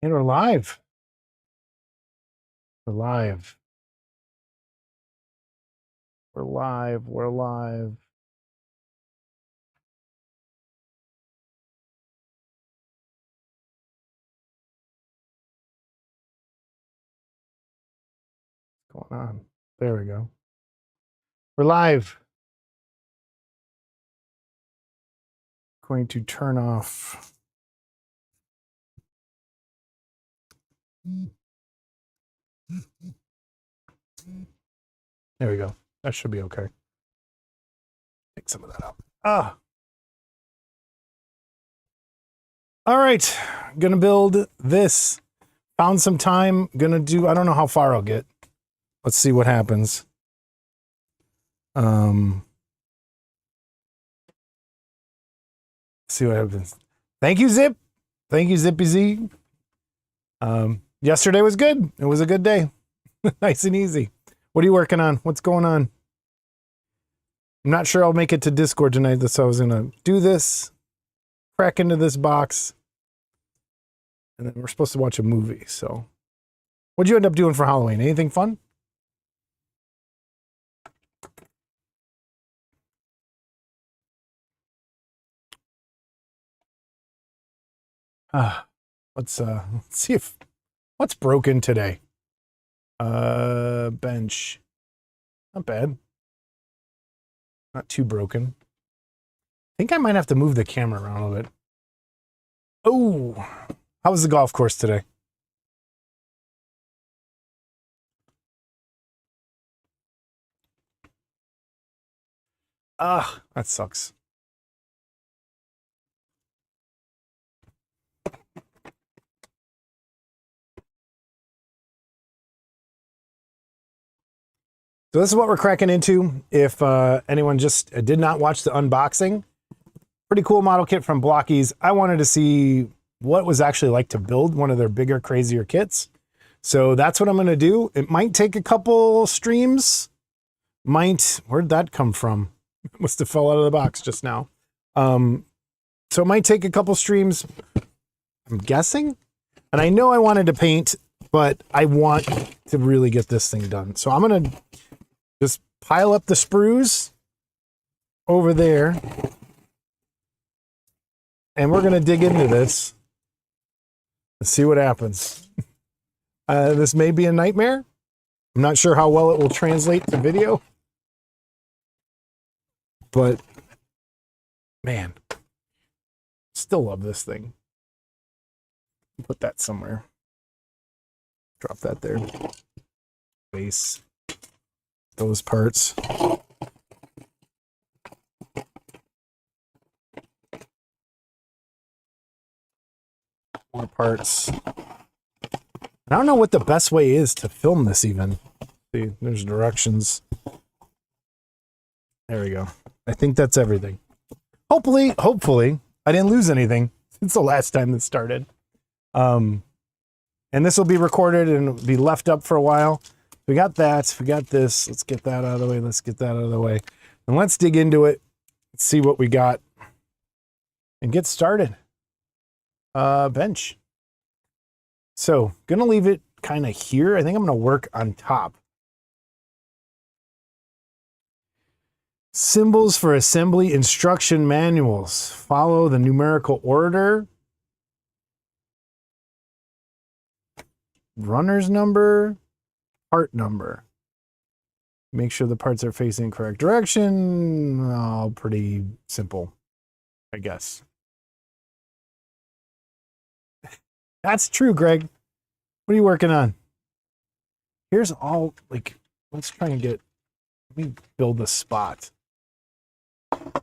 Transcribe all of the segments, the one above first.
And we're live. We're live. We're live. We're live. What's going on? There we go. We're live. Going to turn off. There we go. That should be okay. Take some of that out. All right. Gonna build this. Found some time. Gonna do, I don't know how far I'll get. Let's see what happens. See what happens. Thank you, Zip. Thank you, Zippy Z. Yesterday was good. It was a good day. Nice and easy. What are you working on? What's going on? I'm not sure I'll make it to Discord tonight, so I was gonna do this, crack into this box, and then we're supposed to watch a movie. So, what'd you end up doing for Halloween? Anything fun? Let's see if what's broken today. Bench. Not bad. Not too broken. I think I might have to move the camera around a little bit. Oh, how was the golf course today? That sucks. So this is what we're cracking into. If anyone just did not watch the unboxing, pretty cool model kit from Blokees. I wanted to see what it was actually like to build one of their bigger, crazier kits. So that's what I'm going to do. It might take a couple streams. Where'd that come from? It must have fell out of the box just now. So it might take a couple streams, I'm guessing. And I know I wanted to paint, but I want to really get this thing done. So I'm going to just pile up the sprues over there. And we're going to dig into this and see what happens. This may be a nightmare. I'm not sure how well it will translate to video. But, man, still love this thing. Put that somewhere. Drop that there. Base. Those parts. More parts. I don't know what the best way is to film this even. See, there's directions. There we go. I think that's everything. Hopefully, I didn't lose anything since the last time this started. And this will be recorded and be left up for a while. We got that. We got this. Let's get that out of the way. Let's get that out of the way. And let's dig into it. Let's see what we got. And get started. Bench. So, gonna leave it kind of here. I think I'm gonna work on top. Symbols for assembly instruction manuals. Follow the numerical order. Runner's number. Part number. Make sure the parts are facing the correct direction. Oh, pretty simple, I guess. That's true, Greg. What are you working on? Here's all, like, let's try and get, let me build a spot.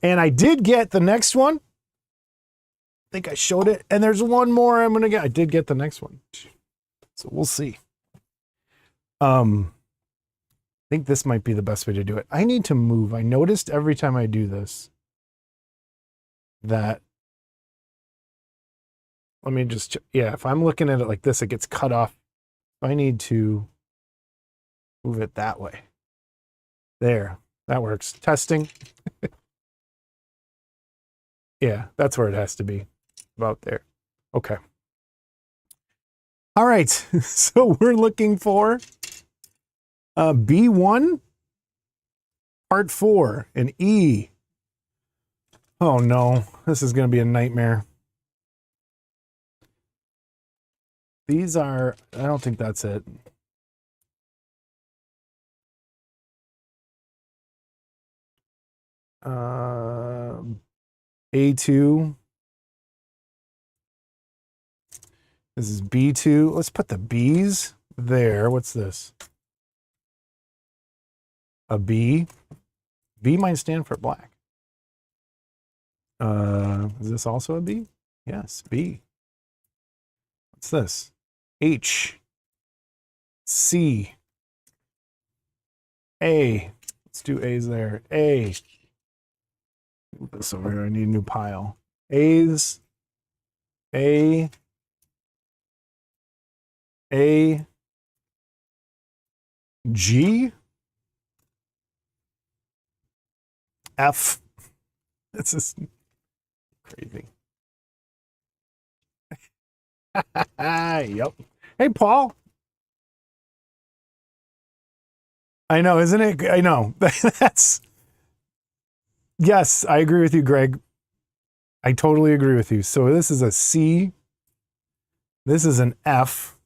And I did get the next one. I think I showed it. And there's one more I'm going to get. I did get the next one. So we'll see. I think this might be the best way to do it. I need to move. I noticed every time I do this that, let me just, yeah, if I'm looking at it like this, it gets cut off. I need to move it that way. There, that works. Testing. Yeah, that's where it has to be. About there. Okay. All right, so we're looking for B1, part 4, and E. Oh no, this is going to be a nightmare. These are, I don't think that's it. A2. This is B2. Let's put the B's there. What's this? A B. B might stand for black. Is this also a B? Yes, B. What's this? H. C. A. Let's do A's there. A. Move this over here. I need a new pile. A's. A. A. G. F. This is crazy. Yep. Hey, Paul. I know, isn't it? I know. That's. Yes, I agree with you, Greg. I totally agree with you. So this is a C. This is an F.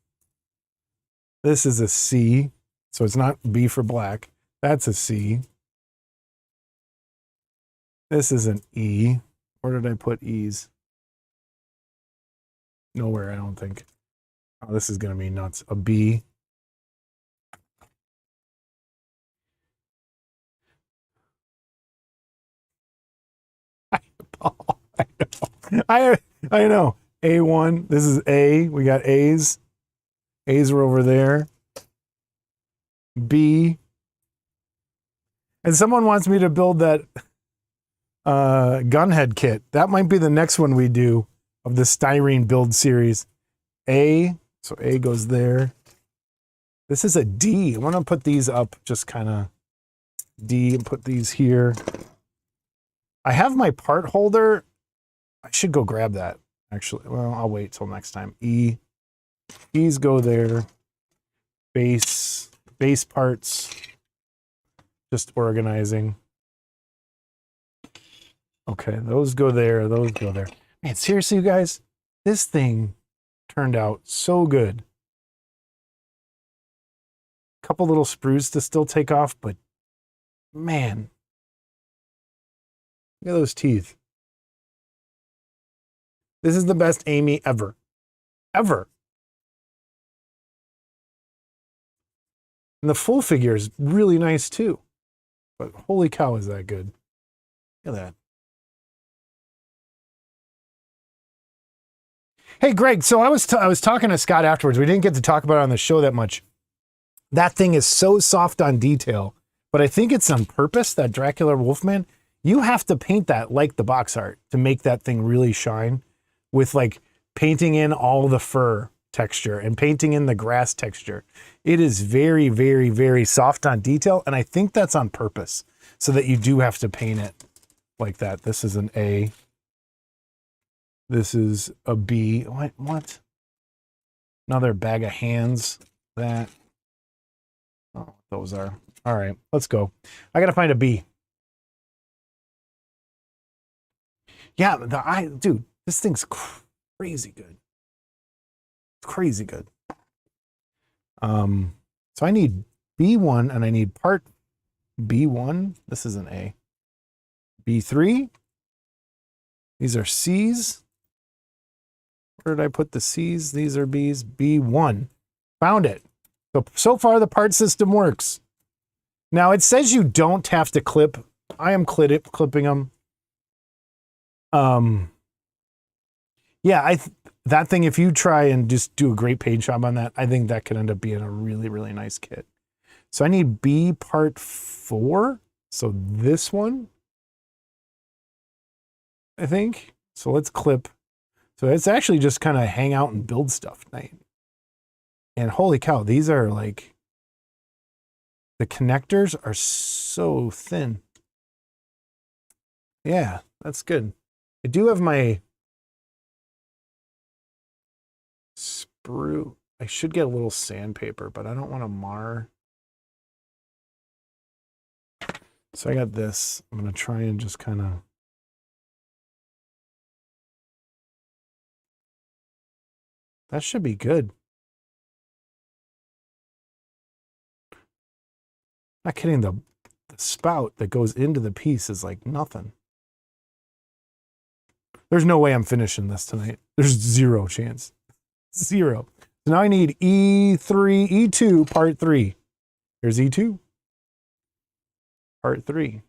This is a C. So it's not B for black. That's a C. This is an E. Where did I put E's? Nowhere, I don't think. Oh, this is going to be nuts. A B. I know. A1. This is A. We got A's. A's are over there. B. And someone wants me to build that gunhead kit. That might be the next one we do of the styrene build series. A. So A goes there. This is a D. I want to put these up just kind of D and put these here. I have my part holder. I should go grab that, actually. Well, I'll wait till next time. E. E's go there. Base parts. Just organizing. Okay, those go there. Those go there. Man, seriously, you guys, this thing turned out so good. Couple little sprues to still take off, but man, look at those teeth. This is the best Amy ever. Ever. And the full figure is really nice too. But holy cow, is that good. Look at that. Hey, Greg, so I was talking to Scott afterwards. We didn't get to talk about it on the show that much. That thing is so soft on detail, but I think it's on purpose, that Dracula Wolfman. You have to paint that like the box art to make that thing really shine, with like painting in all the fur texture and painting in the grass texture. It is very, very, very soft on detail, and I think that's on purpose so that you do have to paint it like that. This is an A. This is a B. What? Another bag of hands. That. Oh, those are. All right, let's go. I gotta find a B. Yeah, dude, this thing's crazy good. Crazy good. So I need B1 and I need part B1. This is an A. B3. These are C's. Where did I put the C's? These are B's. B1. Found it. So far the part system works. Now it says you don't have to clip. I am clipping them. Yeah, that thing, if you try and just do a great paint job on that, I think that could end up being a really, really nice kit. So I need B part 4. So this one, I think. So let's clip. So it's actually just kind of hang out and build stuff night. And holy cow, these are like, the connectors are so thin. Yeah, that's good. I do have my sprue. I should get a little sandpaper, but I don't want to mar. So I got this. I'm going to try and just kind of. That should be good. Not kidding. The spout that goes into the piece is like nothing. There's no way I'm finishing this tonight. There's zero chance. Zero. So now I need E3, E2, part 3. Here's E2, part 3.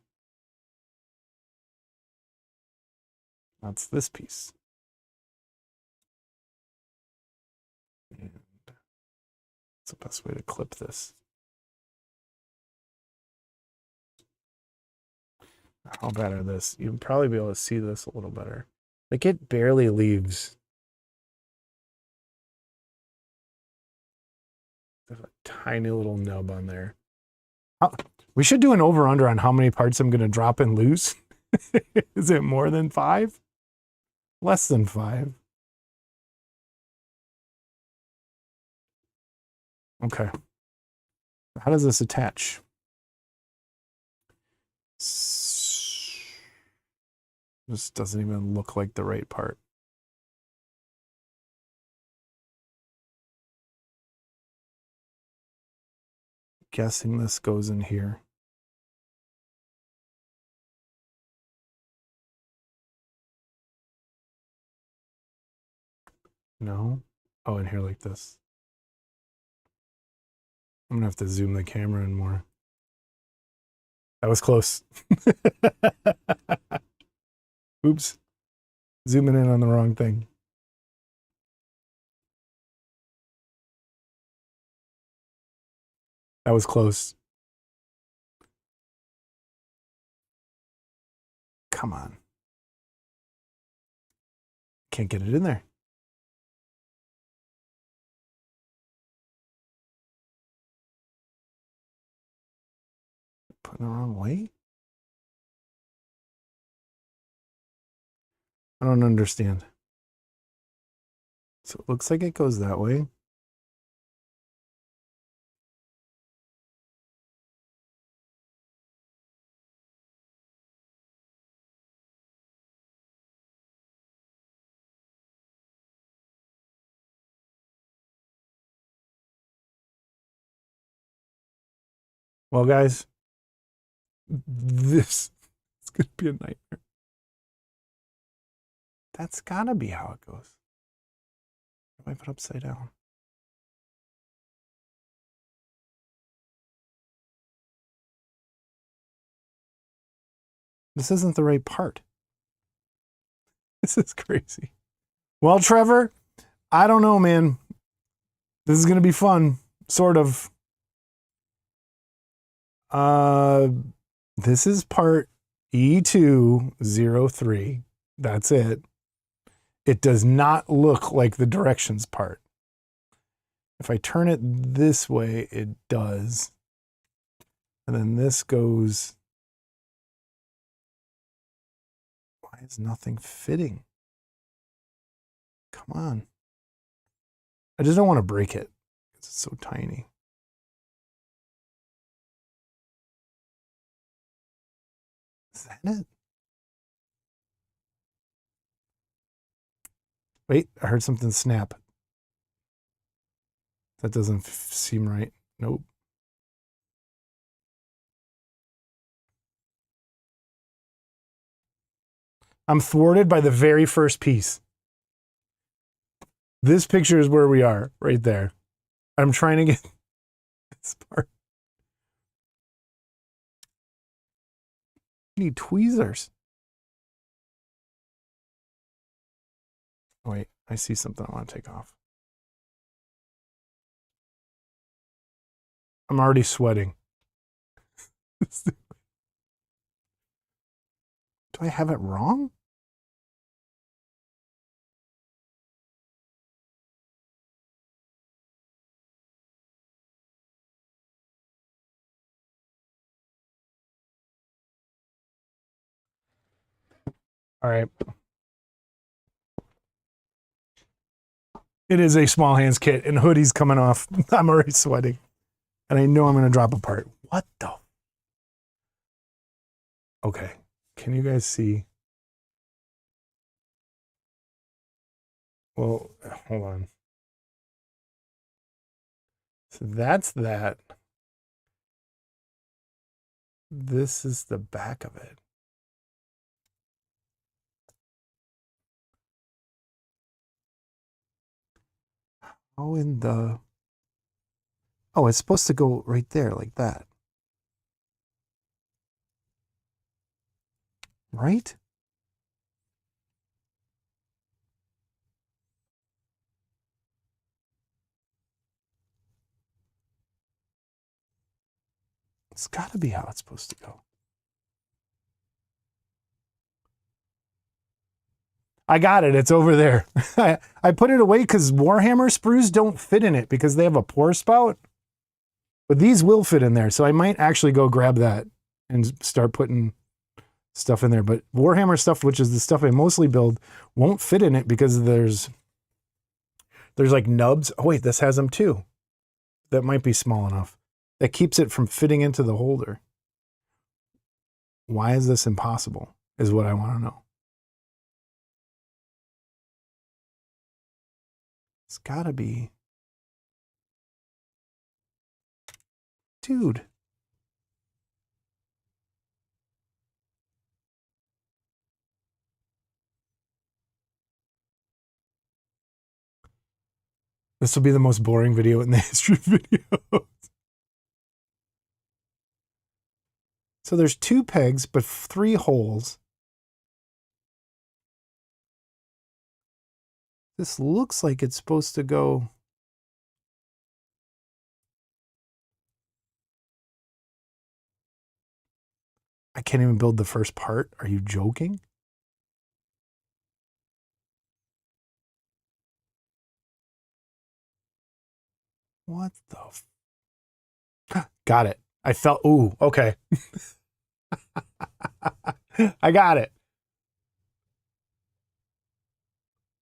That's this piece. And that's the best way to clip this. How bad are this? You'll probably be able to see this a little better. Like it barely leaves. There's a tiny little nub on there. We should do an over-under on how many parts I'm going to drop and lose. Is it more than 5? Less than 5. Okay. How does this attach? This doesn't even look like the right part. Guessing this goes in here. No? Oh, in here like this. I'm gonna have to zoom the camera in more. That was close. Oops. Zooming in on the wrong thing. That was close. Come on. Can't get it in there. Putting the wrong way? I don't understand. So it looks like it goes that way. Well, guys, this is going to be a nightmare. That's got to be how it goes. If I put upside down. This isn't the right part. This is crazy. Well, Trevor, I don't know, man. This is going to be fun, sort of. This is part E203. That's it. It does not look like the directions part. If I turn it this way, it does. And then this goes. Why is nothing fitting? Come on. I just don't want to break it. It's so tiny. Is that it? Wait, I heard something snap. That doesn't seem right. Nope. I'm thwarted by the very first piece. This picture is where we are, right there. I'm trying to get this part. I need tweezers. Wait, I see something I want to take off. I'm already sweating. Do I have it wrong? All right. It is a small hands kit and hoodie's coming off. I'm already sweating. And I know I'm going to drop a part. What the? Okay. Can you guys see? Well, hold on. So that's that. This is the back of it. Oh, in the... Oh, it's supposed to go right there like that. Right? It's got to be how it's supposed to go. I got it. It's over there. I put it away because Warhammer sprues don't fit in it because they have a pour spout. But these will fit in there. So I might actually go grab that and start putting stuff in there. But Warhammer stuff, which is the stuff I mostly build, won't fit in it because there's like nubs. Oh, wait, this has them too. That might be small enough. That keeps it from fitting into the holder. Why is this impossible is what I want to know. It's gotta be. Dude. This will be the most boring video in the history of videos. So there's 2 pegs, but 3 holes. This looks like it's supposed to go. I can't even build the first part. Are you joking? What the? Got it. I felt, ooh, okay. I got it.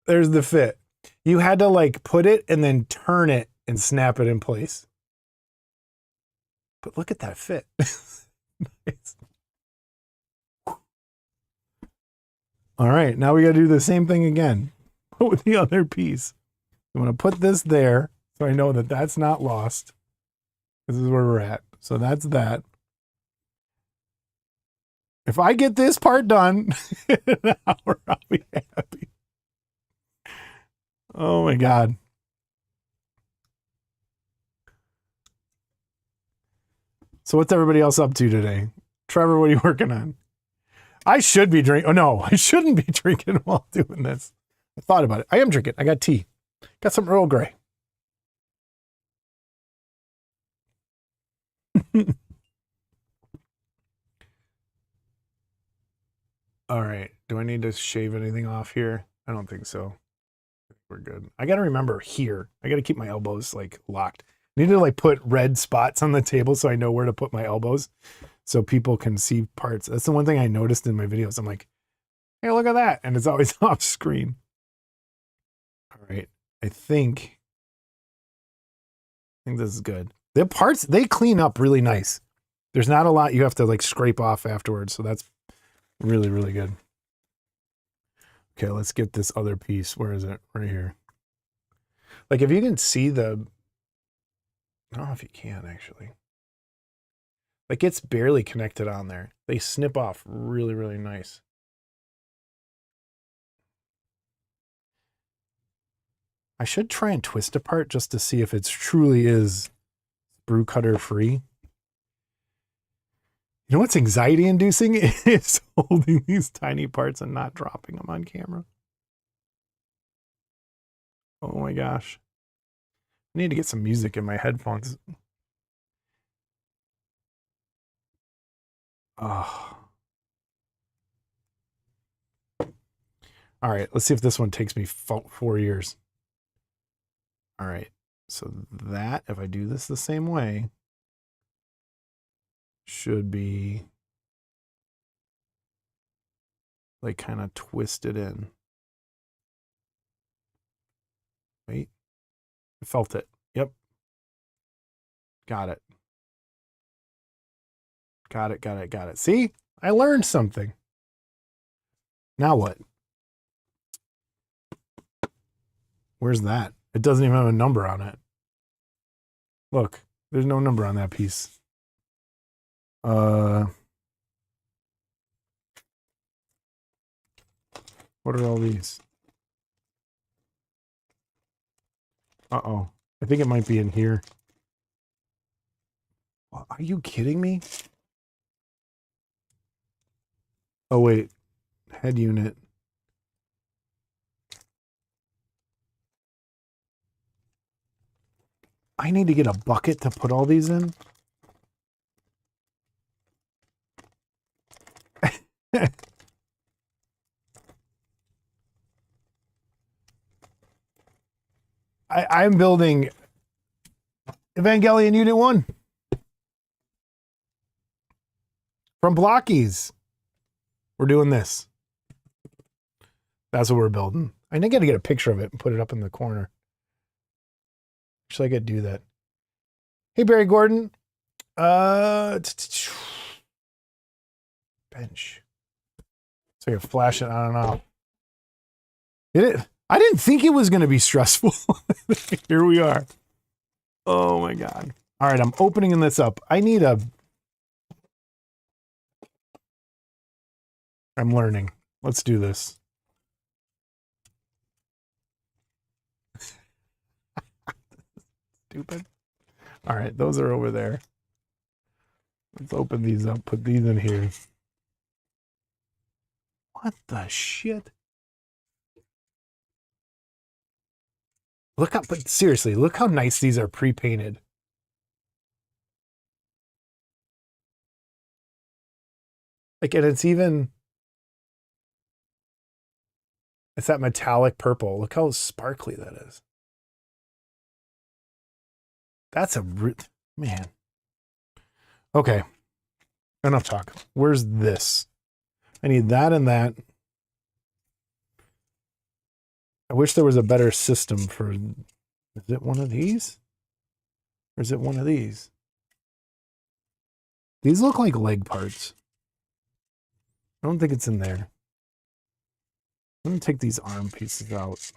There's the fit. You had to like put it and then turn it and snap it in place. But look at that fit. Nice. All right, now we got to do the same thing again with the other piece. I'm going to put this there so I know that that's not lost. This is where we're at. So that's that. If I get this part done in an hour, I'll be happy. Oh my God. So what's everybody else up to today? Trevor, what are you working on? I should be drinking. Oh no, I shouldn't be drinking while doing this. I thought about it. I am drinking. I got tea. Got some Earl Grey. All right. Do I need to shave anything off here? I don't think so. We're good. I got to remember here. I got to keep my elbows like locked. I need to like put red spots on the table so I know where to put my elbows so people can see parts. That's the one thing I noticed in my videos. I'm like, hey, look at that. And it's always off screen. All right. I think this is good. The parts, they clean up really nice. There's not a lot you have to like scrape off afterwards. So that's really, really good. Okay, let's get this other piece. Where is it? Right here. Like if you can see the, I don't know if you can actually. Like it's barely connected on there. They snip off really, really nice. I should try and twist apart just to see if it truly is sprue cutter free. You know what's anxiety inducing is holding these tiny parts and not dropping them on camera. Oh my gosh. I need to get some music in my headphones. Oh. All right, let's see if this one takes me 4 years. All right, so that, if I do this the same way, should be like kind of twisted in. Wait. I felt it. Yep. Got it. Got it, got it, got it. See? I learned something. Now what? Where's that? It doesn't even have a number on it. Look, there's no number on that piece. What are all these? Uh-oh. I think it might be in here. Are you kidding me? Oh, wait. Head unit. I need to get a bucket to put all these in. I'm building Evangelion Unit 1 from Blokees. We're doing this. That's what we're building. I got to get a picture of it and put it up in the corner. Actually, I could do that. Hey, Barry Gordon. Bench. So you're flashing. I don't know. Did it? I didn't think it was going to be stressful. Here we are. Oh my God. All right, I'm opening this up. I'm learning. Let's do this. Stupid. All right, those are over there. Let's open these up, put these in here. What the shit? Look up, but seriously, look how nice these are pre-painted. Like, and it's that metallic purple. Look how sparkly that is. That's man. Okay. Enough talk. Where's this? I need that and that. I wish there was a better system for, is it one of these? Or is it one of these? These look like leg parts. I don't think it's in there. I'm going to take these arm pieces out.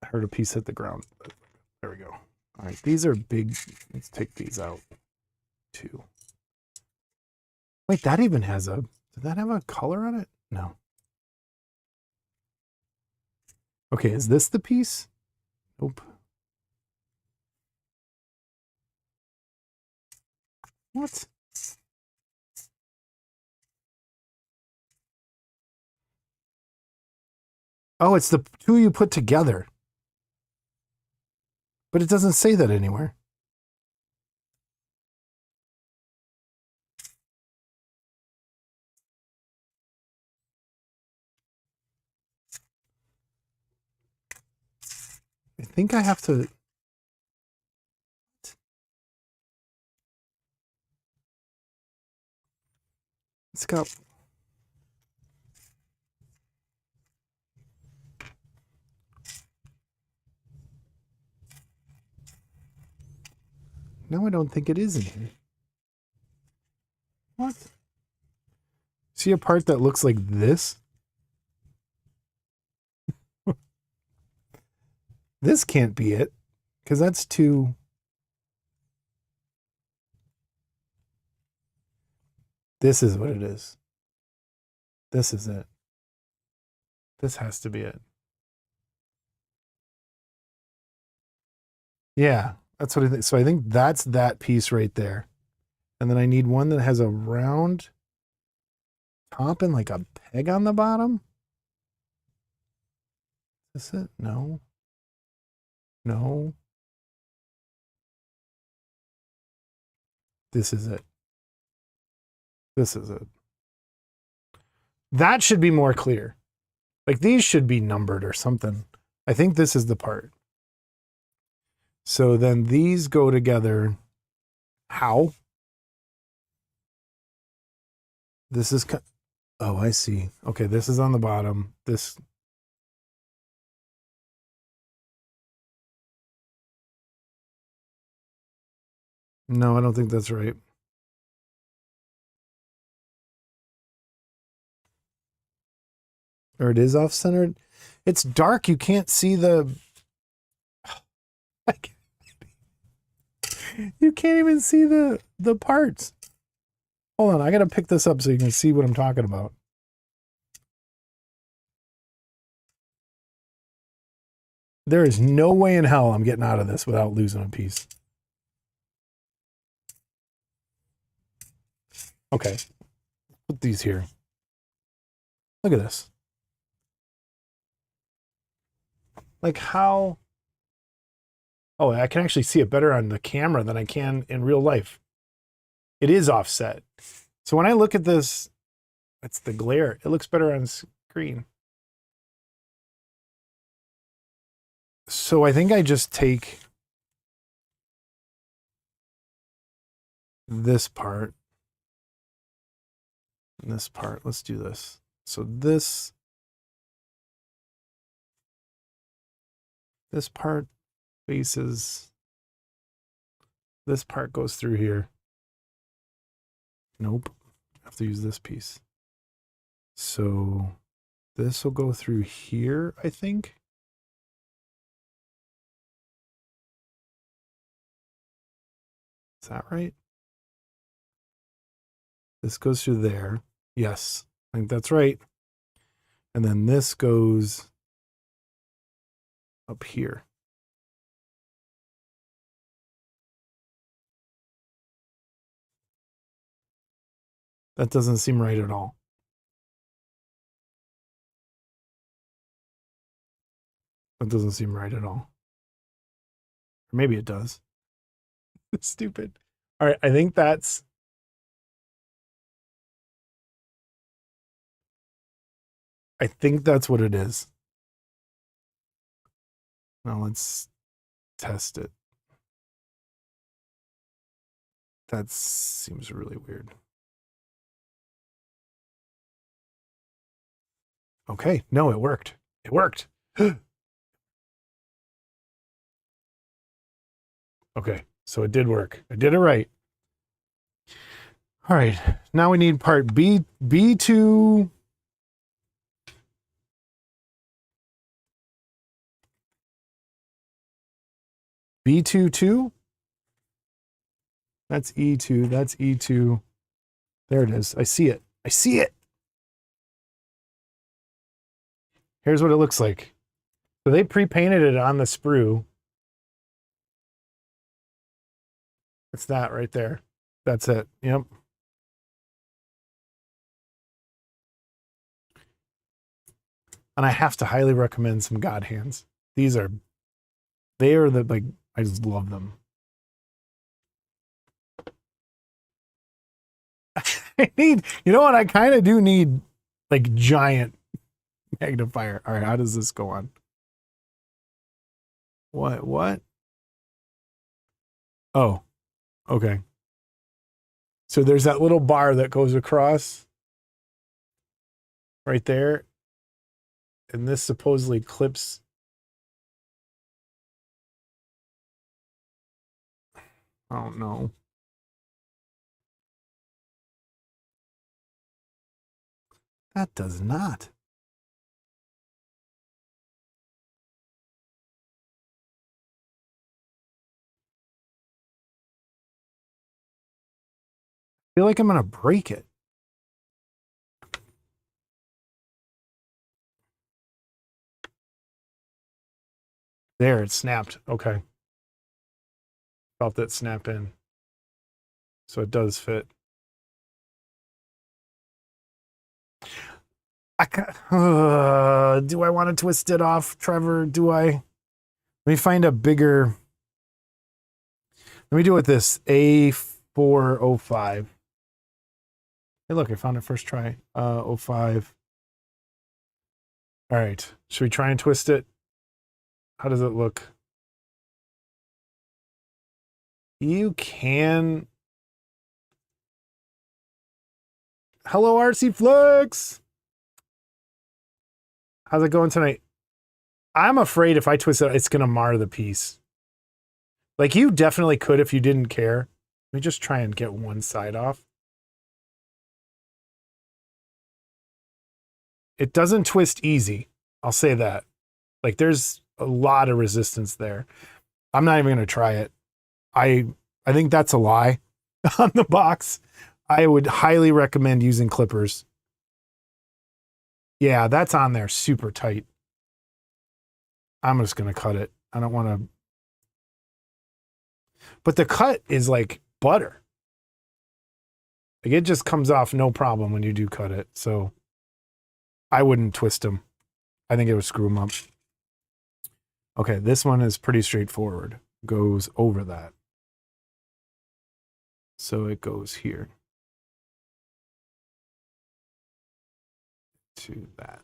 I heard a piece hit the ground. There we go. All right, these are big. Let's take these out too. Wait, that even has did that have a color on it? No. Okay, is this the piece? Nope. What? Oh, it's the two you put together. But it doesn't say that anywhere. I think I have to. It's got. No, I don't think it is in here. What? See a part that looks like this? This can't be it, because that's too. This is what it is. This is it. This has to be it. Yeah, that's what I think. So I think that's that piece right there. And then I need one that has a round top and like a peg on the bottom. Is this it? No. No. This is it. This is it. That should be more clear. Like these should be numbered or something. I think this is the part. So then these go together. How? This is Oh, I see. Okay, this is on the bottom. This. No, I don't think that's right. Or it is off-centered. It's dark. You can't see the... You can't even see the parts. Hold on, I gotta pick this up so you can see what I'm talking about. There is no way in hell I'm getting out of this without losing a piece. Okay, put these here. Look at this. Like how... Oh, I can actually see it better on the camera than I can in real life. It is offset. So when I look at this, that's the glare. It looks better on screen. So I think I just take this part and this part. Let's do this. So this part faces, this part goes through here. Nope, I have to use this piece. So this will go through here, I think. Is that right? This goes through there. Yes, I think that's right. And then this goes up here. That doesn't seem right at all. That doesn't seem right at all. Or maybe it does. It's stupid. All right, I think that's... I think that's what it is. Now let's test it. That seems really weird. Okay, no, it worked. It worked. Okay, so it did work. I did it right. All right, now we need part B, B2. B22. That's E2. That's E2. There it is. I see it. I see it. Here's what it looks like. So they pre-painted it on the sprue. It's that right there. That's it. Yep. And I have to highly recommend some God hands. They are the, like, I just love them. I need, you know what? I kind of do need like giant magnifier. All right, how does this go on? What? Oh, okay. So there's that little bar that goes across right there. And this supposedly clips. I don't know. That does not. I feel like I'm going to break it. There, it snapped. Okay. Felt it snap in. So it does fit. Do I want to twist it off, Trevor? Do I? Let me find a bigger. Let me do it with this A405. Hey, look, I found it first try. 05. All right. Should we try and twist it? How does it look? You can. Hello, RC Flex. How's it going tonight? I'm afraid if I twist it, it's going to mar the piece. Like you definitely could if you didn't care. Let me just try and get one side off. It doesn't twist easy. I'll say that. Like there's a lot of resistance there. I'm not even going to try it. I think that's a lie on the box. I would highly recommend using clippers. Yeah, that's on there super tight. I'm just going to cut it. I don't want to. But the cut is like butter. Like it just comes off no problem when you do cut it. So I wouldn't twist them. I think it would screw them up. Okay, this one is pretty straightforward. Goes over that. So it goes here. To that.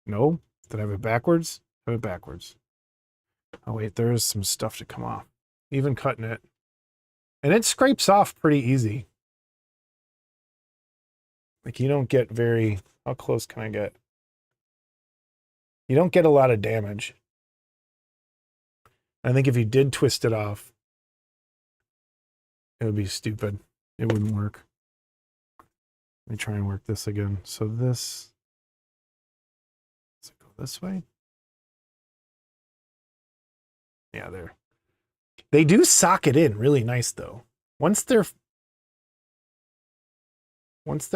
No? Did I have it backwards? I have it backwards. Oh wait, there is some stuff to come off. Even cutting it. And it scrapes off pretty easy. Like you don't get very, how close can I get? You don't get a lot of damage. I think if you did twist it off, it would be stupid. It wouldn't work. Let me try and work this again. So this, does it go this way? Yeah, there. They do sock it in really nice though. Once they're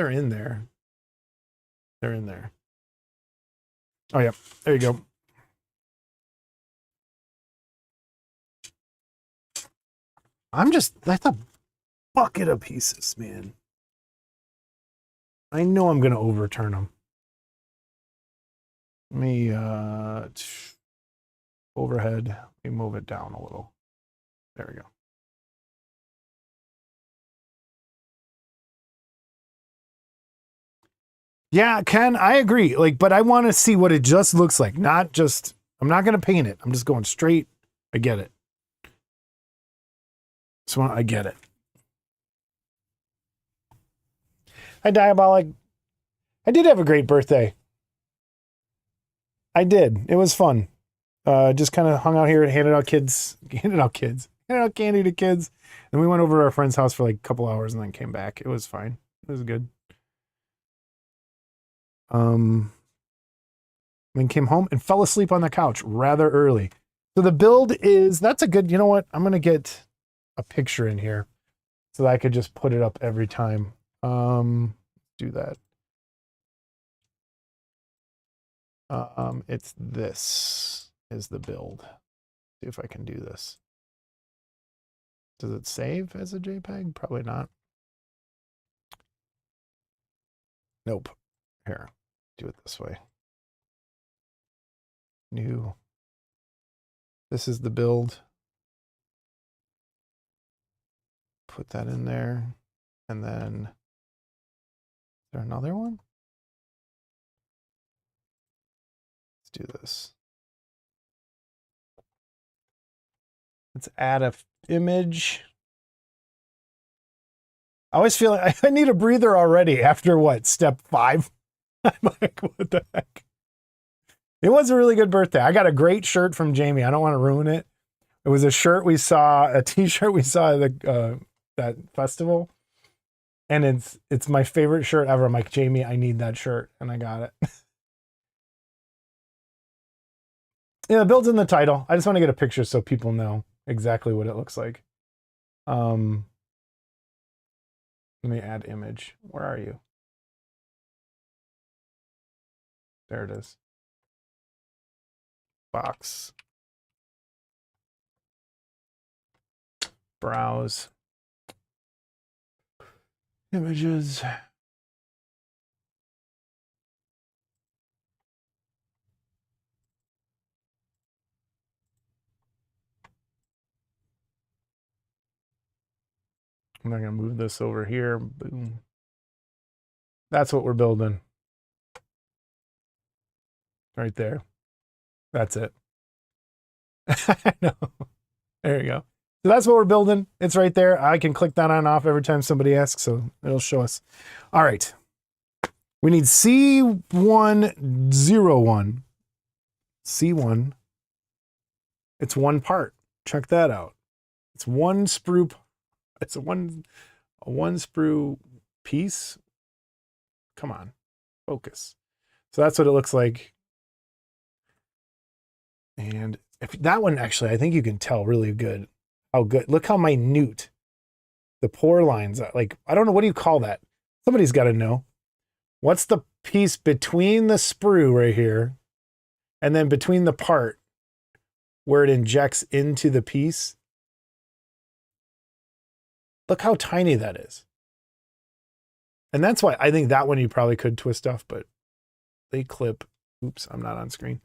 in there, they're in there. Oh yeah, there you go. That's a bucket of pieces, man. I know I'm gonna overturn them. Let me overhead, let me move it down a little. There we go. Yeah, Ken, I agree. Like, but I want to see what it just looks like. Not just, I'm not going to paint it. I'm just going straight. I get it. So I get it. Hi, Diabolic. I did have a great birthday. I did. It was fun. Just kind of hung out here and handed out candy to kids. And we went over to our friend's house for like a couple hours and then came back. It was fine. It was good. Then came home and fell asleep on the couch rather early. So the build is, that's a good, you know what? I'm going to get a picture in here so that I could just put it up every time. Do that. It's this is the build. See if I can do this. Does it save as a JPEG? Probably not. Nope. Here, do it this way. New. This is the build. Put that in there. And then, is there another one? Let's do this. Let's add a image. I always feel like I need a breather already after what, step 5? I'm like, what the heck? It was a really good birthday. I got a great shirt from Jamie. I don't want to ruin it. It was a shirt we saw, a t-shirt we saw at the, that festival. And it's my favorite shirt ever. I'm like, Jamie, I need that shirt. And I got it. Yeah, the build's in the title. I just want to get a picture so people know exactly what it looks like. Let me add image. Where are you? There it is. Box. Browse. Images. I'm not going to move this over here. Boom. That's what we're building. Right there. That's it. I know. There you go. So that's what we're building. It's right there. I can click that on and off every time somebody asks, so it'll show us. All right. We need C101. C1. It's one part. Check that out. It's one sprue. It's a one sprue piece. Come on, focus. So that's what it looks like. And if that one, actually, I think you can tell really good how good. Look how minute the pore lines are. Like, I don't know, what do you call that? Somebody's got to know. What's the piece between the sprue right here and then between the part where it injects into the piece? Look how tiny that is. And that's why I think that one you probably could twist off, but they clip. Oops, I'm not on screen.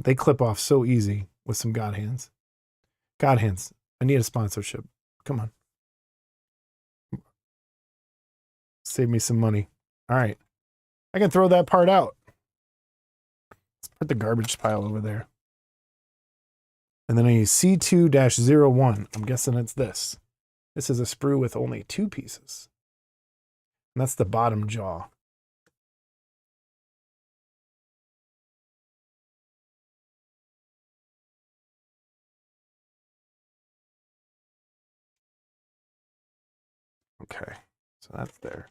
They clip off so easy with some God hands. God hands. I need a sponsorship. Come on. Save me some money. All right. I can throw that part out. Let's put the garbage pile over there. And then I use C2-01. I'm guessing it's this. This is a sprue with only 2 pieces. And that's the bottom jaw. Okay, so that's there.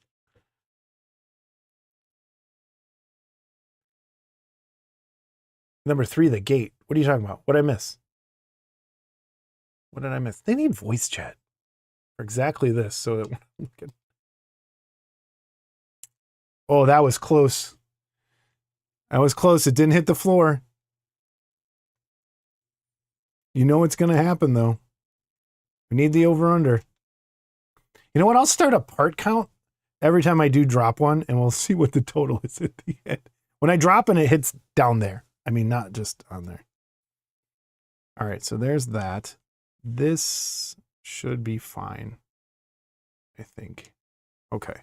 Number 3, the gate. What are you talking about? What did I miss? What did I miss? They need voice chat for exactly this. So that oh, that was close. That was close. It didn't hit the floor. You know what's going to happen, though. We need the over-under. You know what? I'll start a part count every time I do drop one, and we'll see what the total is at the end. When I drop and it hits down there. I mean, not just on there. All right, so there's that. This should be fine, I think. Okay.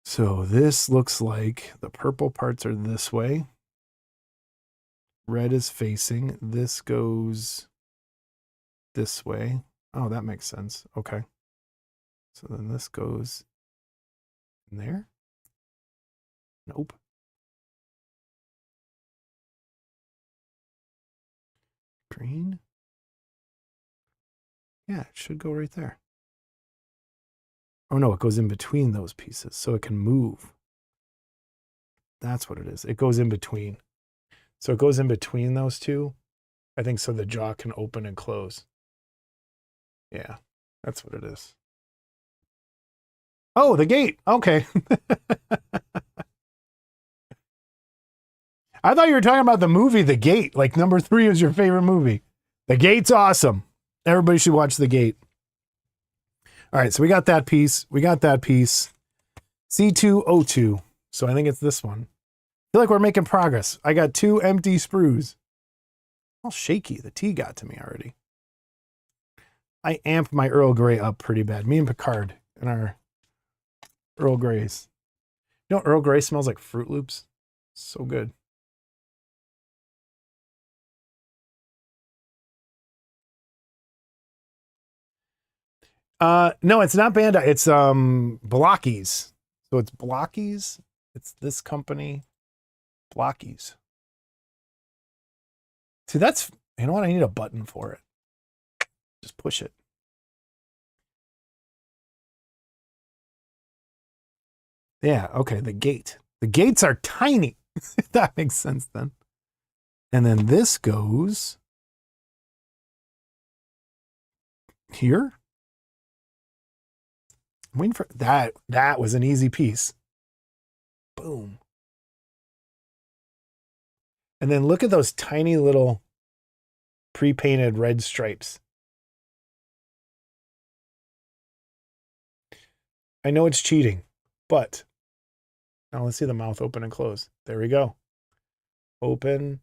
So this looks like the purple parts are this way. Red is facing. This goes this way. Oh, that makes sense. Okay. So then this goes in there. Nope. Green. Yeah, it should go right there. Oh no, it goes in between those pieces so it can move. That's what it is. It goes in between. So it goes in between those two. I think so the jaw can open and close. Yeah, that's what it is. Oh, the gate. Okay. I thought you were talking about the movie The Gate. Like number 3 is your favorite movie. The Gate's awesome. Everybody should watch The Gate. All right, so we got that piece. We got that piece. C202. So I think it's this one. I feel like we're making progress. I got 2 empty sprues. All shaky. The tea got to me already. I amped my Earl Grey up pretty bad. Me and Picard and our Earl Greys. You know, Earl Grey smells like Fruit Loops. So good. No, it's not Bandai. It's Blokees. So it's Blokees. It's this company, Blokees. See, that's, you know what? I need a button for it. Just push it. Yeah, okay, the gate. The gates are tiny. If that makes sense then. And then this goes here. I'm waiting for that. That was an easy piece. Boom. And then look at those tiny little pre-painted red stripes. I know it's cheating, but now let's see the mouth open and close. There we go. Open,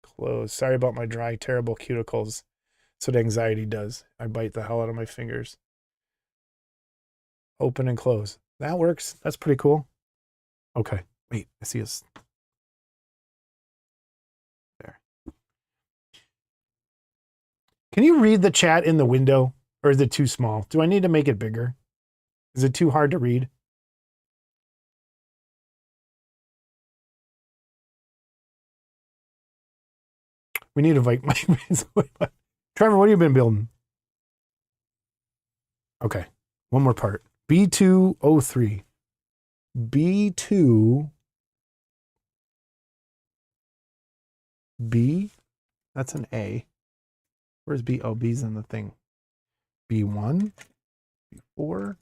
close. Sorry about my dry, terrible cuticles. That's what anxiety does. I bite the hell out of my fingers. Open and close. That works. That's pretty cool. Okay. Wait, I see us. There. Can you read the chat in the window, or is it too small? Do I need to make it bigger? Is it too hard to read? We need to invite Mike. Trevor, what have you been building? Okay, one more part. B203. B2. B. That's an A. Where's B? Oh, B's in the thing. B1. B4.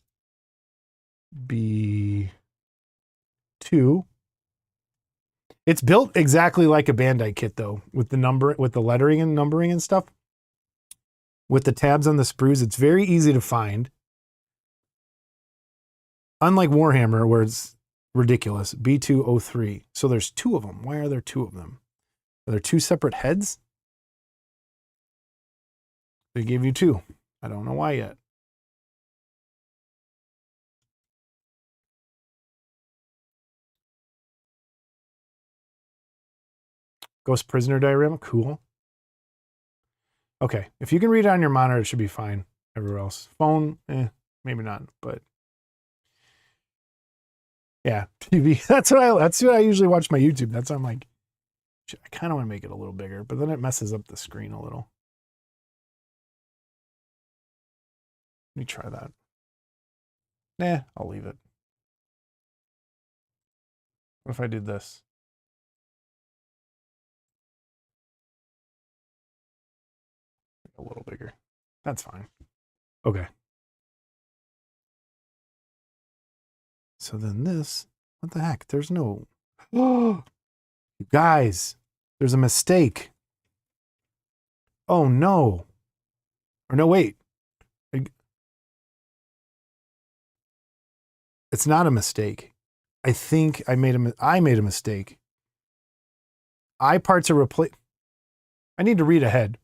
B2. It's built exactly like a Bandai kit though, with the lettering and numbering and stuff. With the tabs on the sprues, it's very easy to find. Unlike Warhammer, where it's ridiculous. B203. So there's two of them. Why are there two of them? Are there two separate heads? They gave you two. I don't know why yet. Ghost Prisoner diorama, cool. Okay, if you can read it on your monitor, it should be fine. Everywhere else. Phone, maybe not, but yeah, TV. That's what I usually watch my YouTube. That's why I'm like, I kind of want to make it a little bigger, but then it messes up the screen a little. Let me try that. Nah, I'll leave it. What if I did this? A little bigger. That's fine. Okay. So then this, what the heck? There's no, oh, you guys, there's a mistake. Oh no. Or no, wait. It's not a mistake. I think I made a mistake. Eye parts are replaced. I need to read ahead.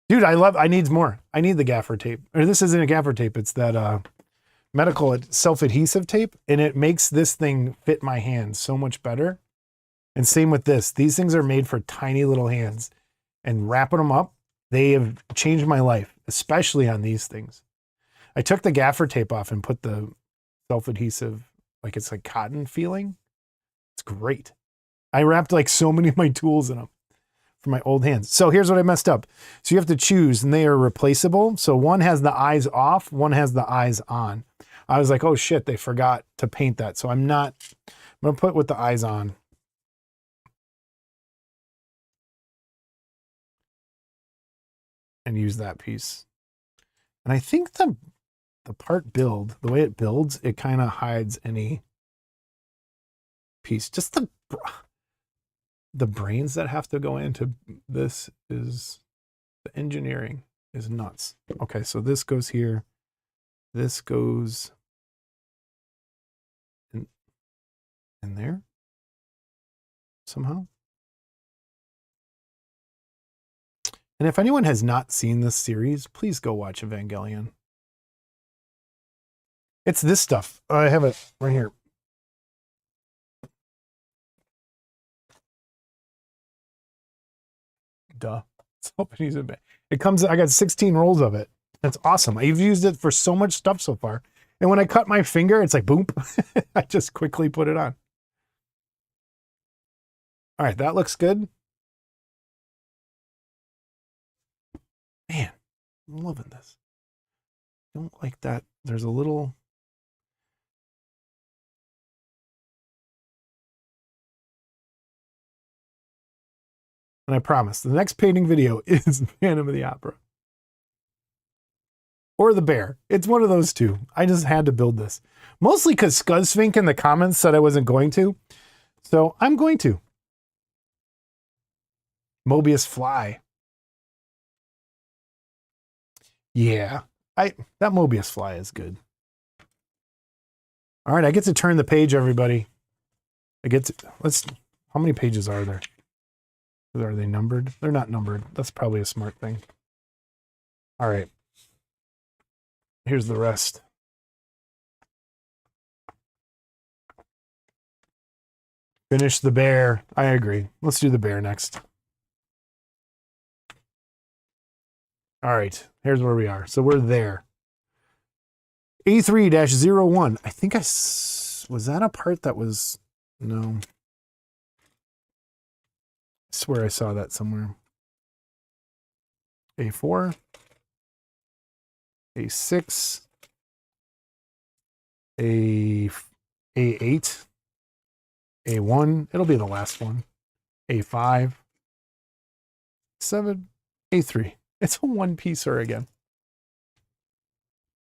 Dude, I need more. I need the gaffer tape. Or this isn't a gaffer tape. It's that medical self-adhesive tape. And it makes this thing fit my hands so much better. And same with this. These things are made for tiny little hands. And wrapping them up, they have changed my life, especially on these things. I took the gaffer tape off and put the self-adhesive, like it's like cotton feeling. It's great. I wrapped like so many of my tools in them for my old hands. So here's what I messed up. So you have to choose and they are replaceable. So one has the eyes off, one has the eyes on. I was like, oh shit, they forgot to paint that. So I'm going to put with the eyes on. And use that piece. And I think the part build, the way it builds, it kind of hides any piece. Just the brains that have to go into this is, the engineering is nuts. Okay, so this goes here. This goes in there somehow. And if anyone has not seen this series, please go watch Evangelion. It's this stuff. I have it right here. Duh. It comes, I got 16 rolls of it. That's awesome. I've used it for so much stuff so far. And when I cut my finger, it's like, boom. I just quickly put it on. All right, that looks good. Man, I'm loving this. Don't like that. There's a little... And I promise, the next painting video is Phantom of the Opera. Or the bear. It's one of those two. I just had to build this. Mostly because Scuzzfink in the comments said I wasn't going to. So I'm going to. Mobius Fly. Yeah. That Mobius Fly is good. All right, I get to turn the page, everybody. How many pages are there? Are they numbered? They're not numbered. That's probably a smart thing. All right. Here's the rest. Finish the bear. I agree. Let's do the bear next. All right, here's where we are. So we're there. A3-01. I think was that a part that was, no. I swear I saw that somewhere. A4, A6, A8, A1. It'll be the last one. A5, 7, A3. It's a one-piecer again.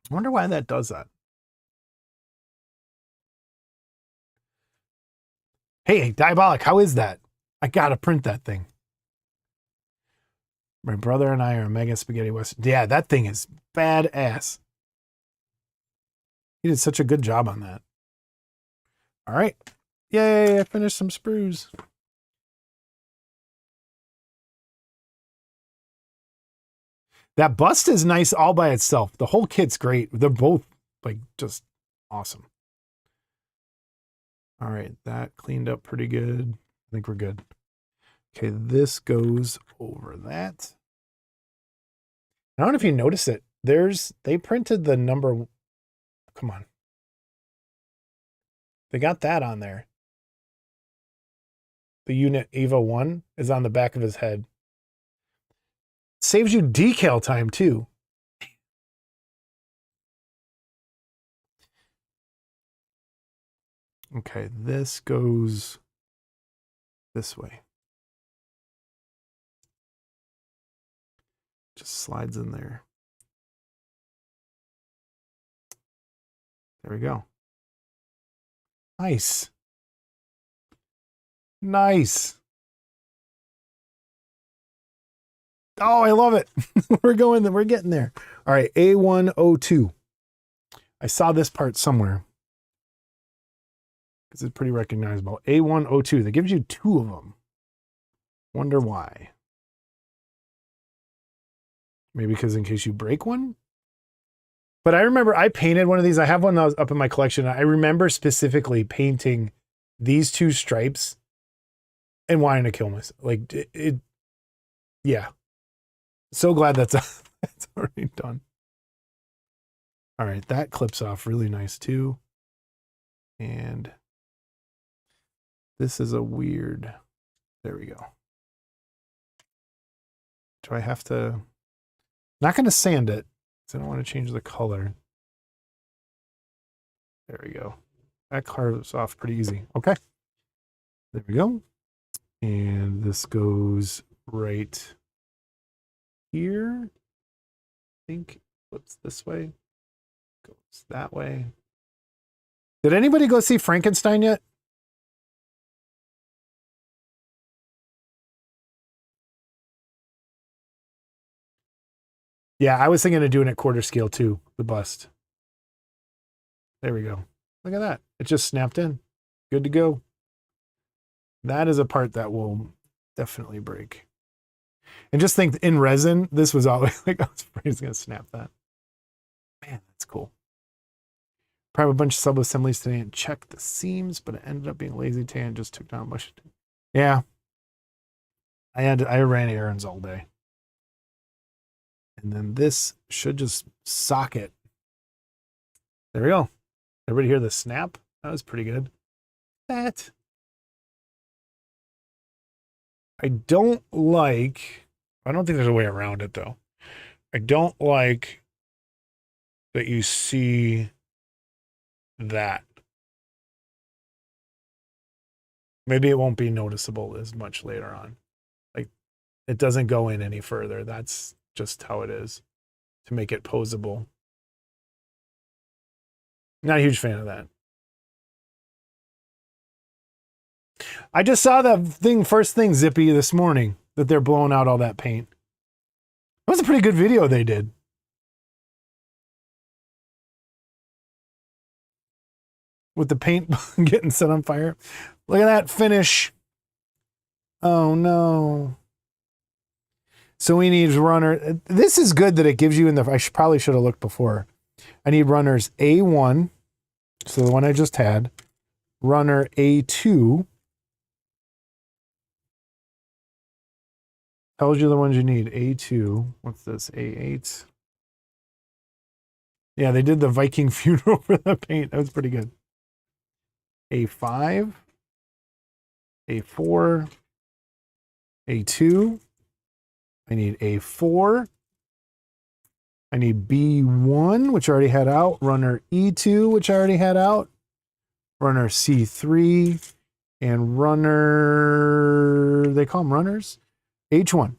I wonder why that does that. Hey, Diabolic, how is that? I gotta print that thing. My brother and I are mega spaghetti western. Yeah, that thing is badass. He did such a good job on that. All right. Yay, I finished some sprues. That bust is nice all by itself. The whole kit's great. They're both like just awesome. All right, that cleaned up pretty good. I think we're good. Okay, this goes over that. I don't know if you notice it. They printed the number. Come on. They got that on there. The unit Eva 1 is on the back of his head. Saves you decal time too. Okay, this goes this way. Just slides in there. There we go. Nice. Nice. Oh, I love it. We're getting there. All right, A102. I saw this part somewhere because it's pretty recognizable. A102. That gives you 2 of them. Wonder why. Maybe because in case you break one? But I remember I painted one of these. I have one that was up in my collection. I remember specifically painting these 2 stripes and wanting to kill myself. Like, yeah. So glad that's already done. All right, that clips off really nice too. And this is a weird, there we go. Do I have to, not going to sand it because I don't want to change the color. There we go. That carves off pretty easy. Okay. There we go. And this goes right here. I think flips this way. Goes that way. Did anybody go see Frankenstein yet? Yeah, I was thinking of doing it quarter scale too, the bust. There we go. Look at that. It just snapped in. Good to go. That is a part that will definitely break. And just think in resin, this was always like, I was afraid it's going to snap that. Man, that's cool. Probably a bunch of sub-assemblies today and checked the seams, but it ended up being lazy today and just took down a bunch of. Yeah. I ran errands all day. And then this should just socket. There we go. Everybody hear the snap? That was pretty good. That. I don't think there's a way around it though. I don't like that you see that. Maybe it won't be noticeable as much later on. Like it doesn't go in any further. That's just how it is to make it posable. Not a huge fan of that. I just saw that thing, first thing, Zippy, this morning, that they're blowing out all that paint. That was a pretty good video they did. With the paint getting set on fire. Look at that finish. Oh, no. So we need runner. This is good that it gives you in the, probably should have looked before. I need runners A1. So the one I just had. Runner A2. Tells you the ones you need. A2. What's this? A8. Yeah, they did the Viking funeral for the paint. That was pretty good. A5. A4. A2. I need A4. I need B1, which I already had out. Runner E2, which I already had out. Runner C3. And runner, they call them runners? H1.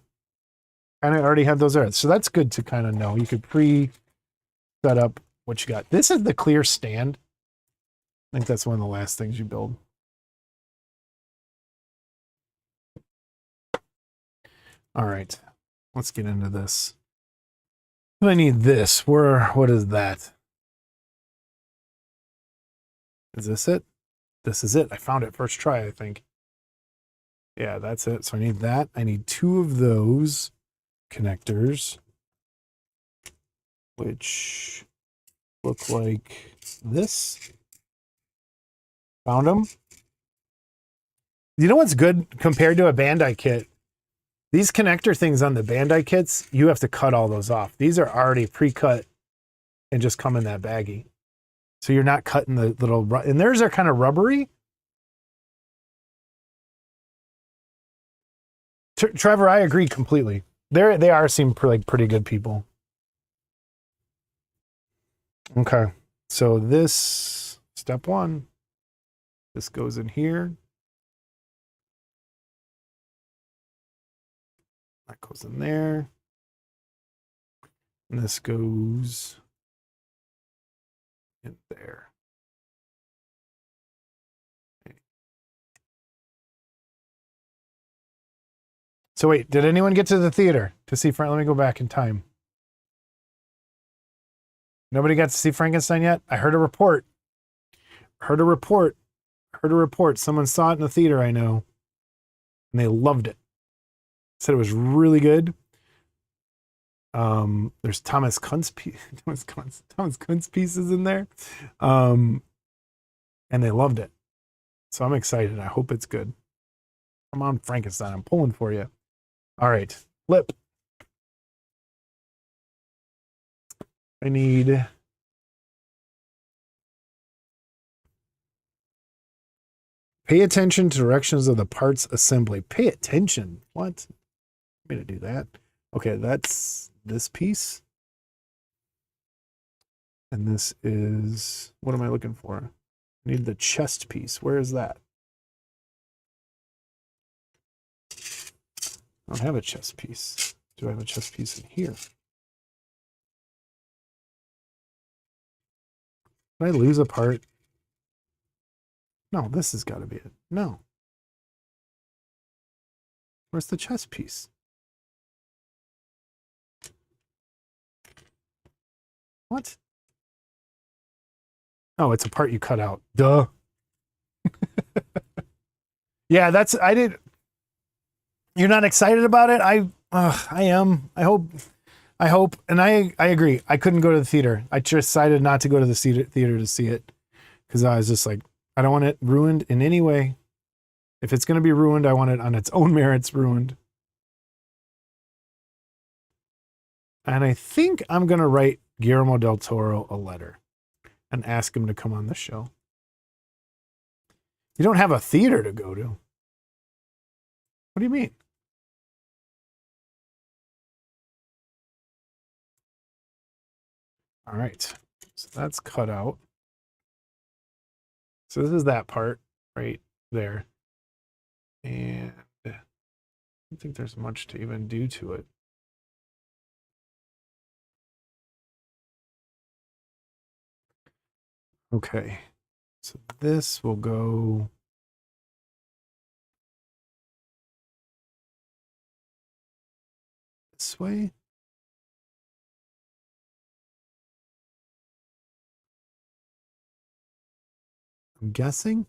And I already had those there. So that's good to kind of know. You could pre-set up what you got. This is the clear stand. I think that's one of the last things you build. All right, let's get into this. I need this. What is that? Is this it? This is it. I found it first try, I think. Yeah, that's it. So I need that. I need 2 of those connectors, which look like this. Found them. You know what's good compared to a Bandai kit? These connector things on the Bandai kits, you have to cut all those off. These are already pre-cut and just come in that baggie. So you're not cutting the little, and theirs are kind of rubbery. Trevor, I agree completely. They seem like pretty good people. Okay, so this, step 1, this goes in here. That goes in there. And this goes in there. Okay. So wait, did anyone get to the theater to see Frank? Let me go back in time. Nobody got to see Frankenstein yet? I heard a report. Heard a report. Someone saw it in the theater, I know. And they loved it. Said it was really good. There's Thomas Kuntz pieces in there. And they loved it. So I'm excited. I hope it's good. Come on, Frankenstein. I'm pulling for you. All right. Flip. I need... Pay attention to directions of the parts assembly. Pay attention. What? I'm going to do that. Okay, that's this piece. And this is... What am I looking for? I need the chest piece. Where is that? I don't have a chest piece. Do I have a chest piece in here? Did I lose a part? No, this has got to be it. No. Where's the chest piece? What? Oh, it's a part you cut out. Duh. Yeah, that's... I did... You're not excited about it? I am. I hope. And I agree. I couldn't go to the theater. I just decided not to go to the theater to see it. Because I was just like, I don't want it ruined in any way. If it's going to be ruined, I want it on its own merits ruined. And I think I'm going to write Guillermo del Toro a letter and ask him to come on the show. You don't have a theater to go to. What do you mean? All right, so that's cut out. So this is that part right there. And I don't think there's much to even do to it. Okay, so this will go this way. I'm guessing.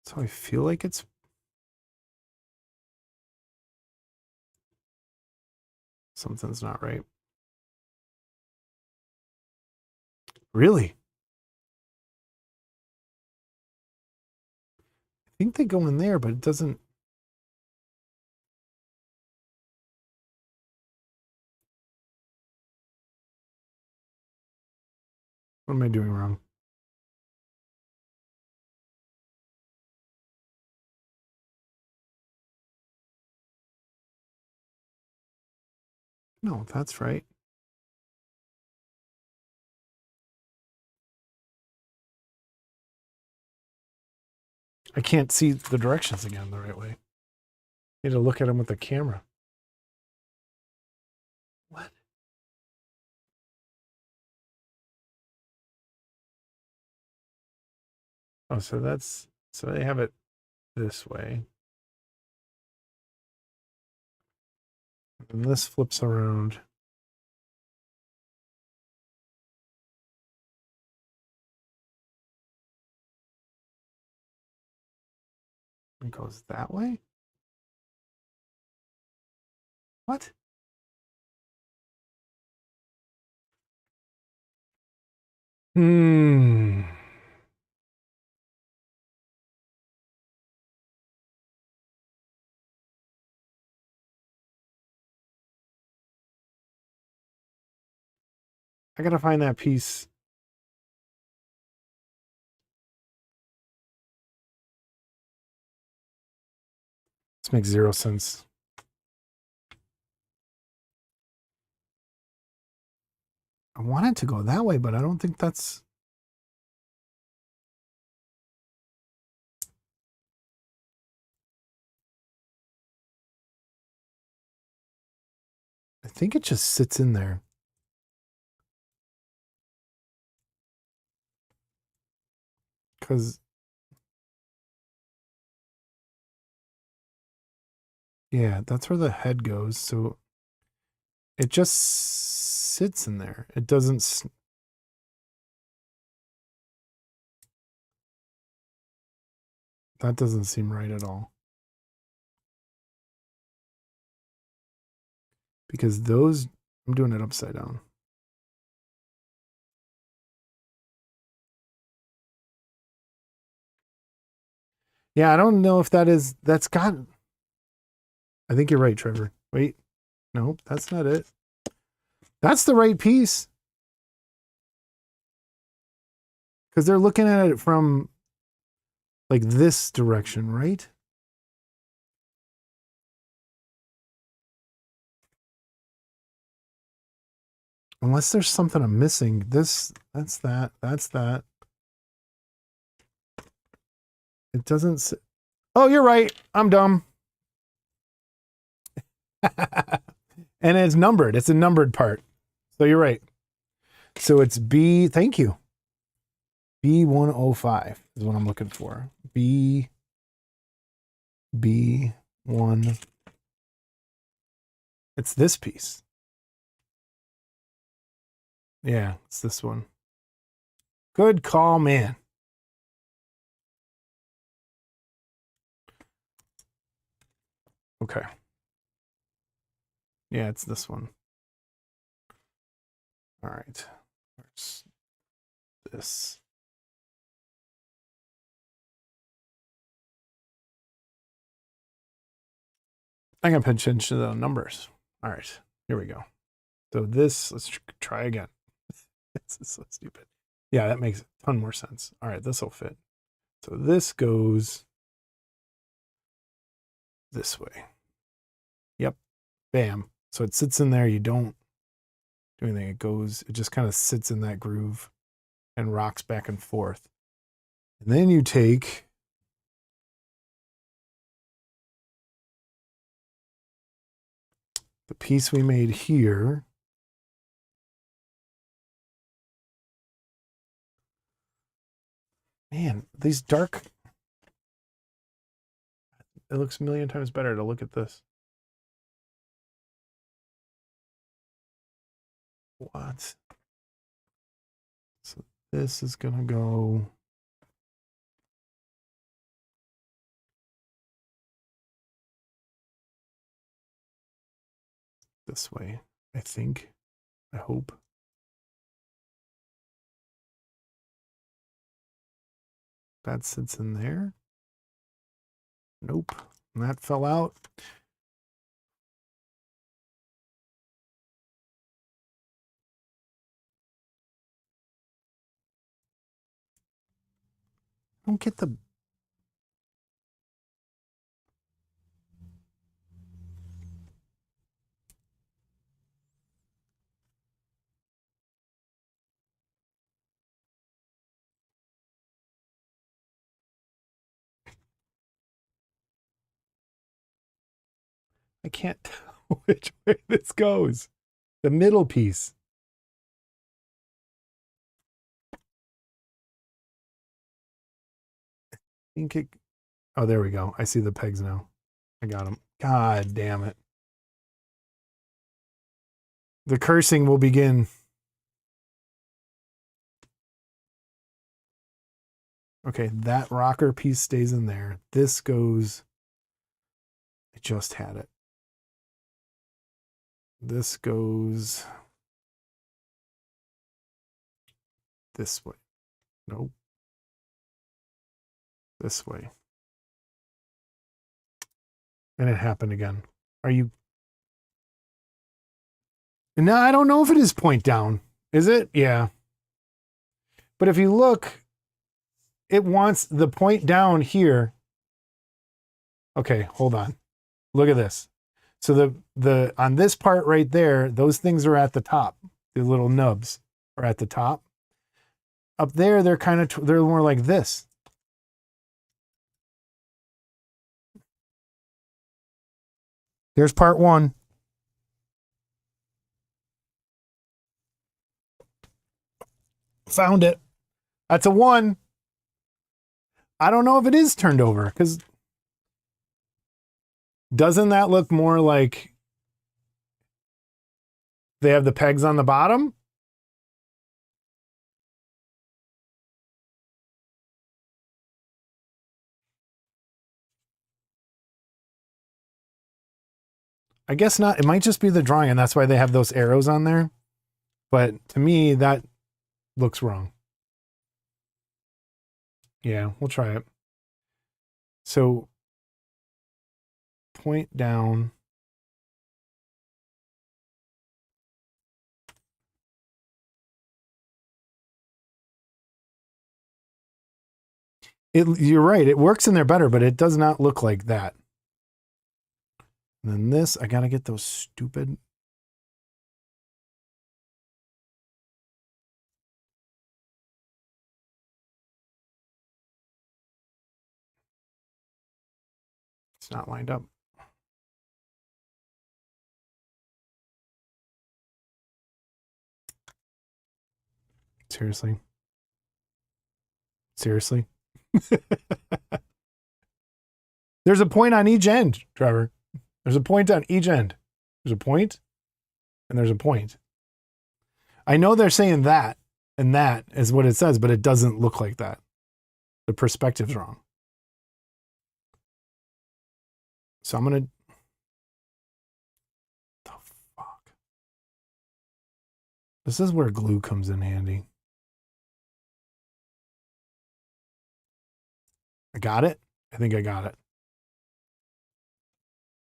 So I feel like it's something's not right. Really? I think they go in there, but it doesn't. What am I doing wrong? No, that's right. I can't see the directions again the right way. Need to look at them with the camera. What? Oh, so they have it this way. And this flips around. It goes that way? What? Hmm. I gotta find that piece. This makes zero sense. I want it to go that way, but I don't think that's. I think it just sits in there. Because, yeah, that's where the head goes. So it just sits in there. It doesn't. That doesn't seem right at all. Because those, I'm doing it upside down. Yeah, I don't know if that's got. I think you're right, Trevor. Wait, no, that's not it. That's the right piece. Because they're looking at it from like this direction, right? Unless there's something I'm missing. That's that. That's that. It doesn't. Oh, you're right. I'm dumb. And it's numbered. It's a numbered part. So you're right. So it's B. Thank you. B105 is what I'm looking for. B1. It's this piece. Yeah, it's this one. Good call, man. Okay. Yeah, it's this one. All right. Where's this? I'm going to pay attention to the numbers. All right. Here we go. So this, let's try again. This is so stupid. Yeah, that makes a ton more sense. All right, this will fit. So this goes this way. Yep. Bam. So it sits in there. You don't do anything. It just kind of sits in that groove and rocks back and forth. And then you take the piece we made here. Man, these dark. It looks a million times better to look at this. What? So this is going to go. This way, I think. I hope. That sits in there. Nope. And that fell out. I don't get the... I can't tell which way this goes. The middle piece. I think it... Oh, there we go. I see the pegs now. I got them. God damn it. The cursing will begin. Okay, that rocker piece stays in there. This goes... I just had it. This goes this way. Nope. This way. And it happened again. Are you... No, I don't know if it is point down. Is it? Yeah. But if you look, it wants the point down here. Okay, hold on. Look at this. So the on this part right there, those things are at the top. The little nubs are at the top. Up there, they're kind of they're more like this. There's part one. Found it. That's a 1. I don't know if it is turned over because doesn't that look more like they have the pegs on the bottom? I guess not. It might just be the drawing, and that's why they have those arrows on there. But to me, that looks wrong. Yeah, we'll try it. So point down. You're right. It works in there better, but it does not look like that. And then this, I got to get those stupid. It's not lined up. Seriously. Seriously. There's a point on each end, Trevor. There's a point on each end. There's a point, and there's a point. I know they're saying that, and that is what it says, but it doesn't look like that. The perspective's wrong. So I'm gonna... The fuck? This is where glue comes in handy. I got it? I think I got it.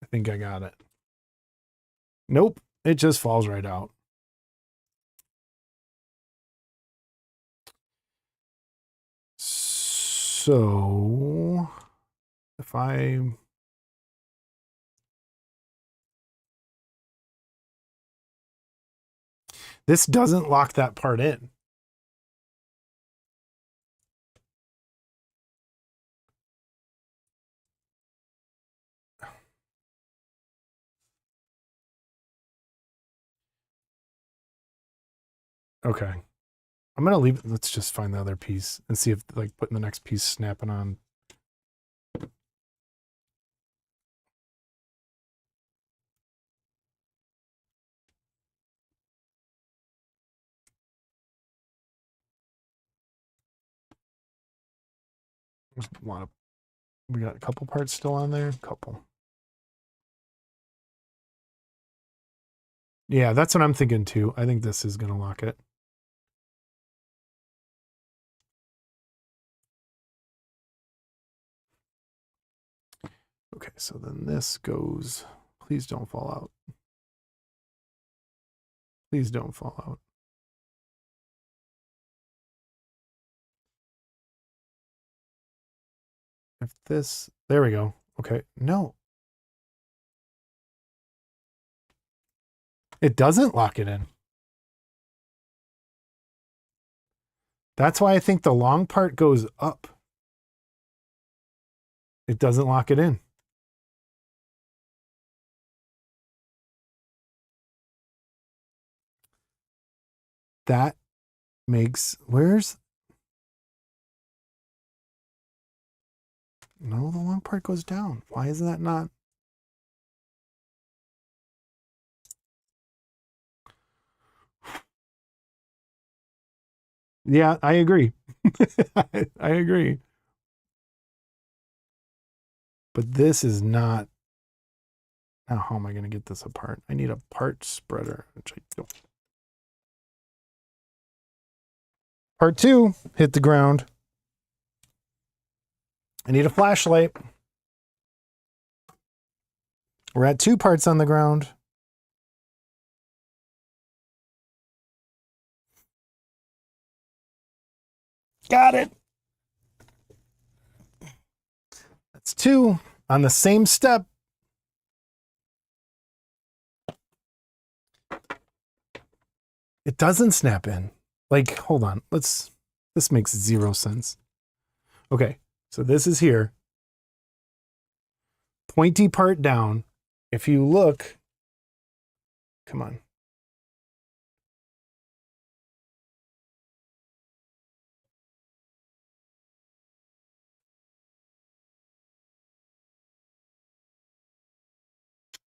I think I got it. Nope. It just falls right out. So if I... This doesn't lock that part in. Okay. I'm going to leave it. Let's just find the other piece and see if like putting the next piece snapping on. There's a lot of, we got a couple parts still on there. Couple. Yeah, that's what I'm thinking too. I think this is going to lock it. Okay, so then this goes, please don't fall out. Please don't fall out. If this, there we go. Okay, no. It doesn't lock it in. That's why I think the long part goes up. It doesn't lock it in. That makes, where's, no, the long part goes down. Why is that not? Yeah, I agree. I agree. But this is not, now how am I going to get this apart? I need a part spreader, which I don't. Part 2, hit the ground. I need a flashlight. We're at 2 parts on the ground. Got it. That's 2 on the same step. It doesn't snap in. Like, hold on. This makes 0 sense. Okay, so this is here. Pointy part down. If you look, come on.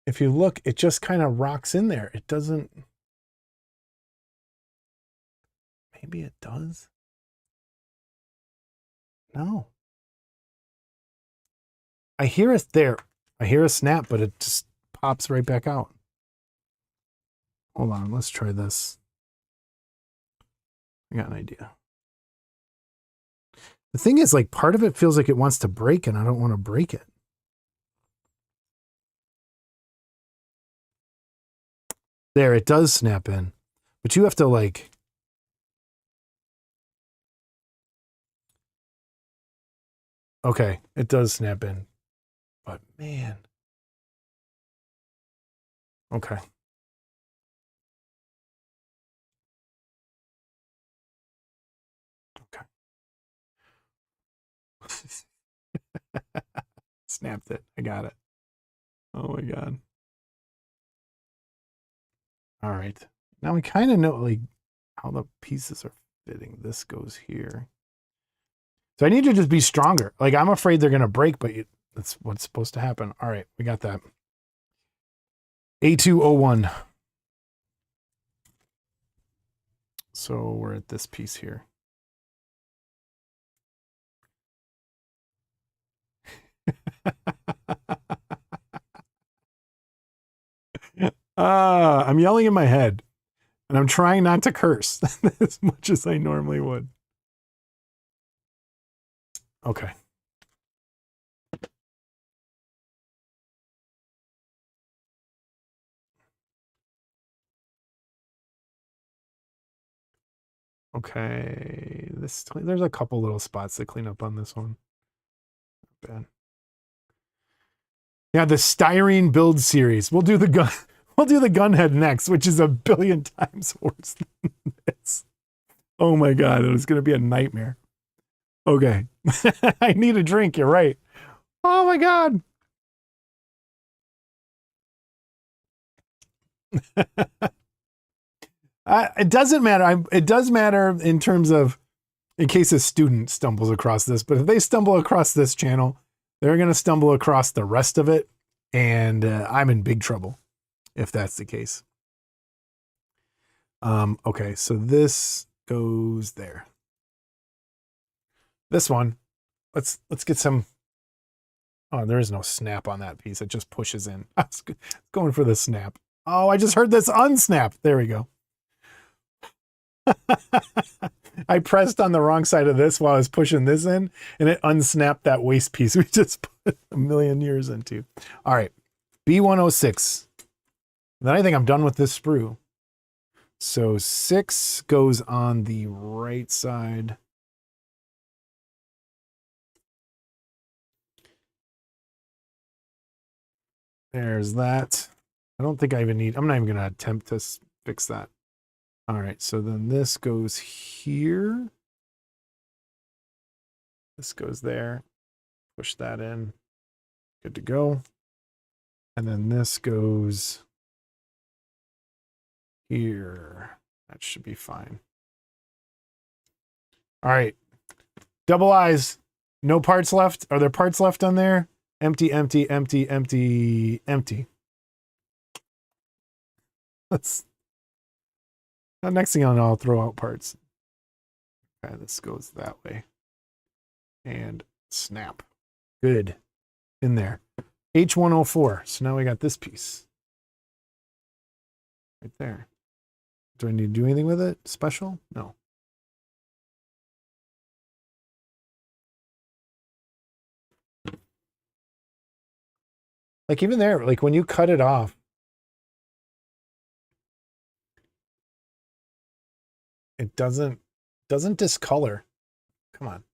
If you look, it just kind of rocks in there. It doesn't. Maybe it does. No. I hear it there. I hear a snap, but it just pops right back out. Hold on, let's try this. I got an idea. The thing is, like, part of it feels like it wants to break, and I don't want to break it. There, it does snap in. But you have to, like... Okay, it does snap in. But, man... Okay. Okay. Snapped it. I got it. Oh my God. All right. Now we kind of know like how the pieces are fitting. This goes here. So I need to just be stronger. Like I'm afraid they're going to break, but that's what's supposed to happen. All right. We got that. A201. So we're at this piece here. I'm yelling in my head and I'm trying not to curse as much as I normally would. Okay. Okay. There's a couple little spots to clean up on this one. Not bad. Yeah, the styrene build series. We'll do the gun. We'll do the gunhead next, which is a billion times worse than this. Oh my God, it was going to be a nightmare. Okay. I need a drink. You're right. Oh my God. It doesn't matter. It does matter in terms of in case a student stumbles across this, but if they stumble across this channel, they're going to stumble across the rest of it. And I'm in big trouble if that's the case. Okay, so this goes there. This one, let's get some. Oh, there is no snap on that piece. It just pushes in. I was going for the snap. Oh, I just heard this unsnap. There we go. I pressed on the wrong side of this while I was pushing this in, and it unsnapped that waste piece we just put a million years into. All right, B106. Then I think I'm done with this sprue. So 6 goes on the right side. There's that. I don't think I even need, I'm not even going to attempt to fix that. All right, so then this goes here. This goes there. Push that in. Good to go. And then this goes here. That should be fine. All right. Double eyes. No parts left. Are there parts left on there? Empty, empty, empty, empty, empty. Let's. Next thing I'll throw out parts. Okay, this goes that way. And snap. Good. In there. H104. So now we got this piece. Right there. Do I need to do anything with it? Special? No. Like even there, like when you cut it off, it doesn't discolor. Come on.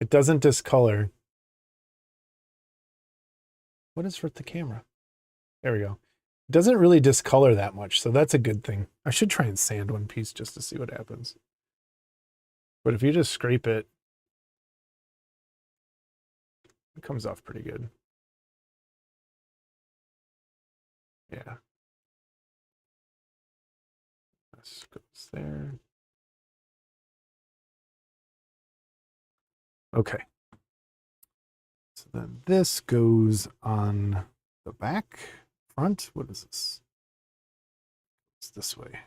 It doesn't discolor. What is with the camera? There we go. It doesn't really discolor that much, so that's a good thing. I should try and sand one piece just to see what happens. But if you just scrape it, it comes off pretty good. Yeah. This goes there. Okay. So then this goes on the back, front. What is this? It's this way.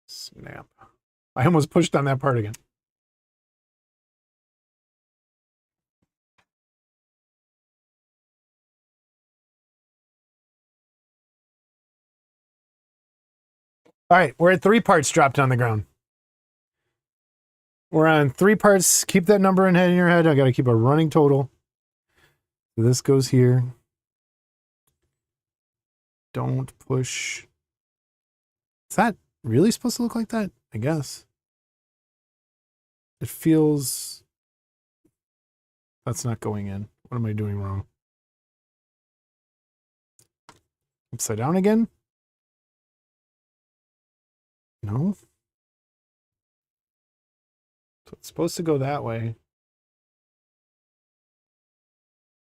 Snap. I almost pushed on that part again. All right, we're at 3 parts dropped on the ground. We're on 3 parts. Keep that number in your head. I got to keep a running total. So this goes here. Don't push. Is that really supposed to look like that? I guess. It feels... That's not going in. What am I doing wrong? Upside down again? No. So it's supposed to go that way.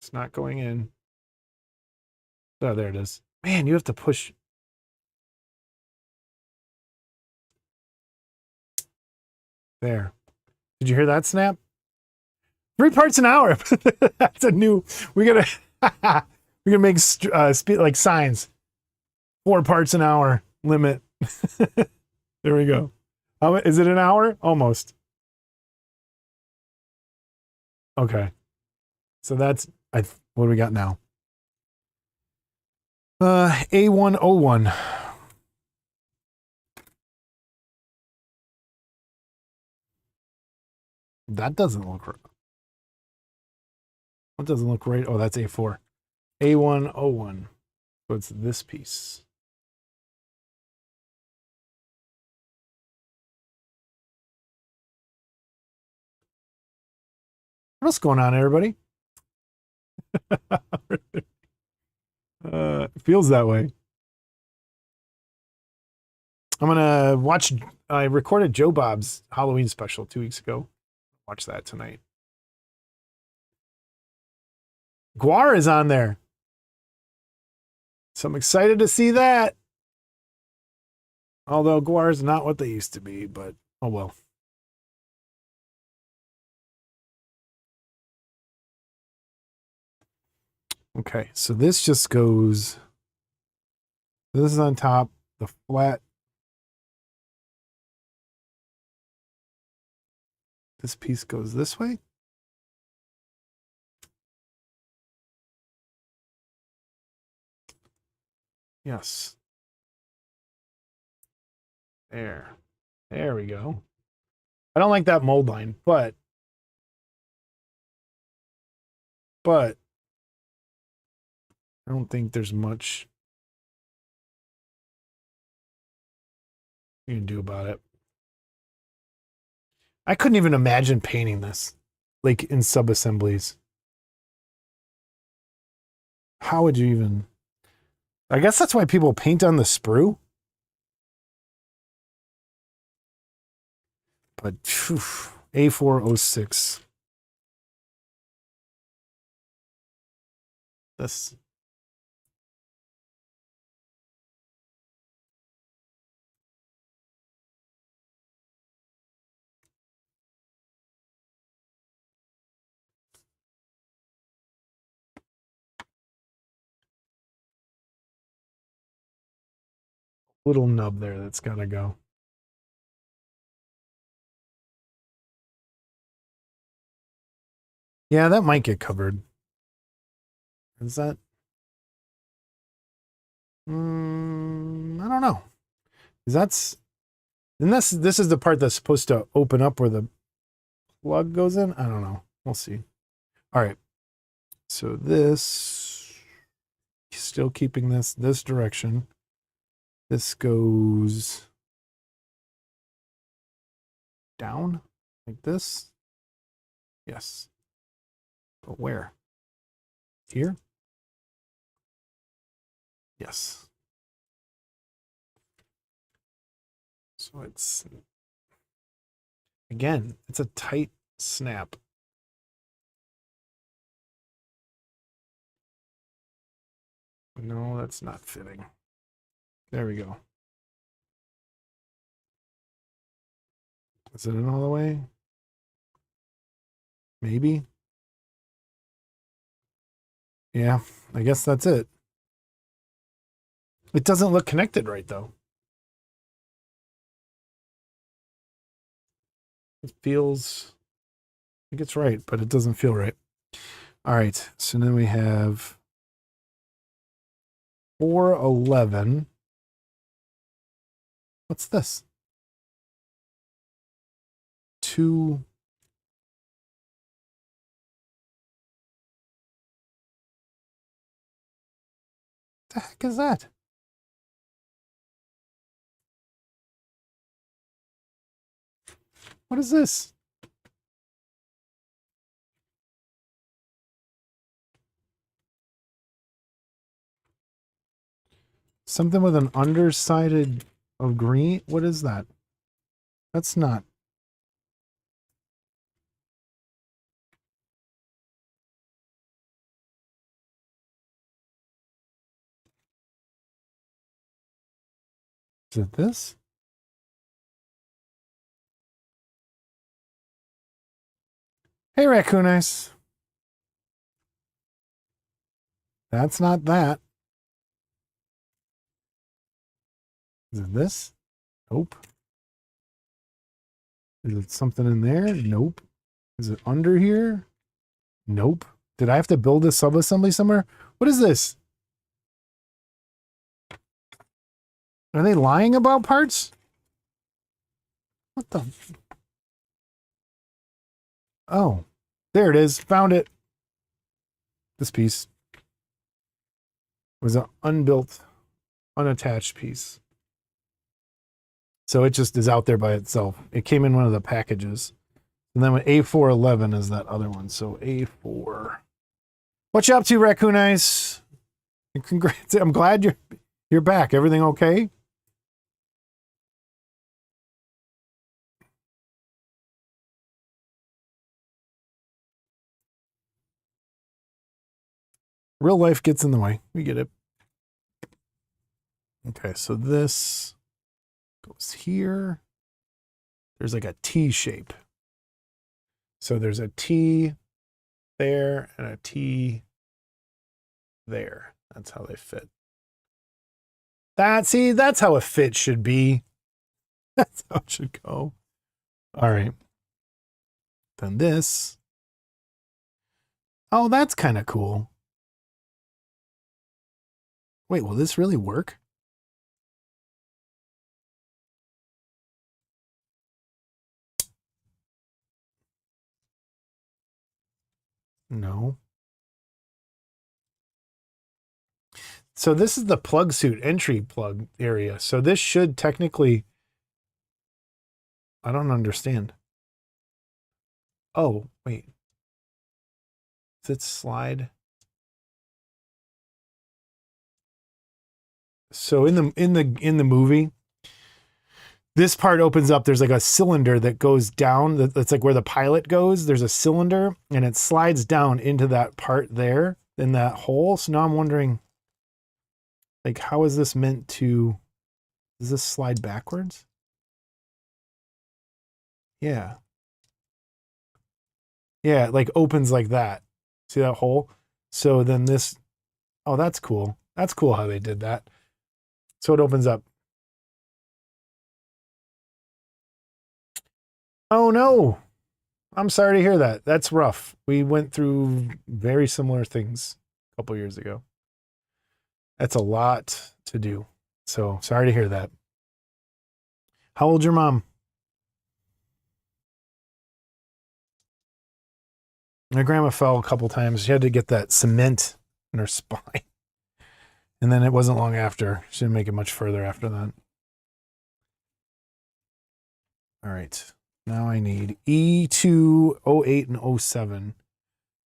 It's not going in. Oh, there it is. Man, you have to push. There. Did you hear that snap? 3 parts an hour. That's a new. We gotta. We can make speed like signs. 4 parts an hour limit. There we go. Is it an hour? Almost. Okay. So that's what do we got now? A101. That doesn't look right. What doesn't look right? Oh, that's A4. A101. So it's this piece. What's going on, everybody? It feels that way. I'm gonna watch. I recorded Joe Bob's Halloween special 2 weeks ago. Watch that tonight. Guar is on there, so I'm excited to see that. Although Guar is not what they used to be, but oh well. Okay, so this just goes. This is on top, the flat. This piece goes this way. Yes. There. There we go. I don't like that mold line, but I don't think there's much you can do about it. I couldn't even imagine painting this, like in sub-assemblies. How would you even? I guess that's why people paint on the sprue. But phew, A406. This. Little nub there that's got to go. Yeah, that might get covered. Is that? I don't know. That's. And this is the part that's supposed to open up where the plug goes in. I don't know. We'll see. All right. So this, still keeping this direction. This goes down like this. Yes. But where? Here? Yes. So it's, again, it's a tight snap. No, that's not fitting. There we go. Is it in all the way? Maybe. Yeah, I guess that's it. It doesn't look connected right, though. It feels, I think it's right, but it doesn't feel right. All right, so then we have 411. What's this? 2. The heck is that? What is this? Something with an undersided of green? What is that? That's not. Is it this? Hey, Raccoon Ice. That's not that. Is it this? Nope. Is it something in there? Nope. Is it under here? Nope. Did I have to build a subassembly somewhere? What is this? Are they lying about parts? What the? Oh, there it is. Found it. This piece was an unbuilt, unattached piece. So it just is out there by itself. It came in one of the packages. And then with A411 is that other one. So A4. What you up to, Raccoon Ice? Congrats. I'm glad you're back. Everything okay? Real life gets in the way. We get it. Okay, so this goes here. There's like a T shape. So there's a T there and a T there. That's how they fit. See, that's how a fit should be. That's how it should go. All right. Then this. Oh, that's kind of cool. Wait, will this really work? No. So this is the plug suit entry plug area. So this should technically, I don't understand. Oh, wait. Does it slide? So in the movie, this part opens up. There's like a cylinder that goes down. That's like where the pilot goes. There's a cylinder and it slides down into that part there in that hole. So now I'm wondering, like, how is this meant to, does this slide backwards? Yeah. Yeah, it like opens like that. See that hole? So then this, oh, that's cool. That's cool how they did that. So it opens up. Oh no. I'm sorry to hear that. That's rough. We went through very similar things a couple years ago. That's a lot to do. So sorry to hear that. How old's your mom? My grandma fell a couple times. She had to get that cement in her spine. And then it wasn't long after. She didn't make it much further after that. All right. Now I need E2, 08, and 07.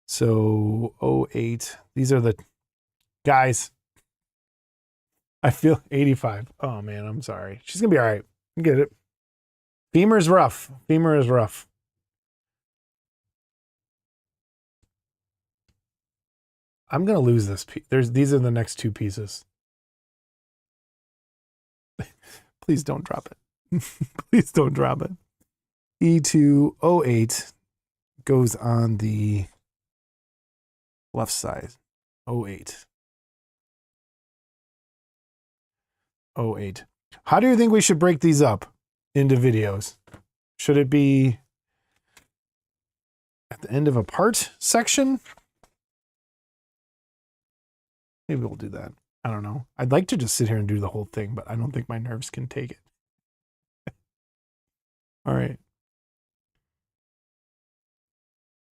So 08. These are the guys. I feel 85. Oh man, I'm sorry. She's gonna be all right. Get it. Femur's rough. Femur is rough. I'm gonna lose this piece. These are the next two pieces. Please don't drop it. Please don't drop it. E208 goes on the left side. 08. 08. How do you think we should break these up into videos? Should it be at the end of a part section? Maybe we'll do that. I don't know. I'd like to just sit here and do the whole thing, but I don't think my nerves can take it. All right.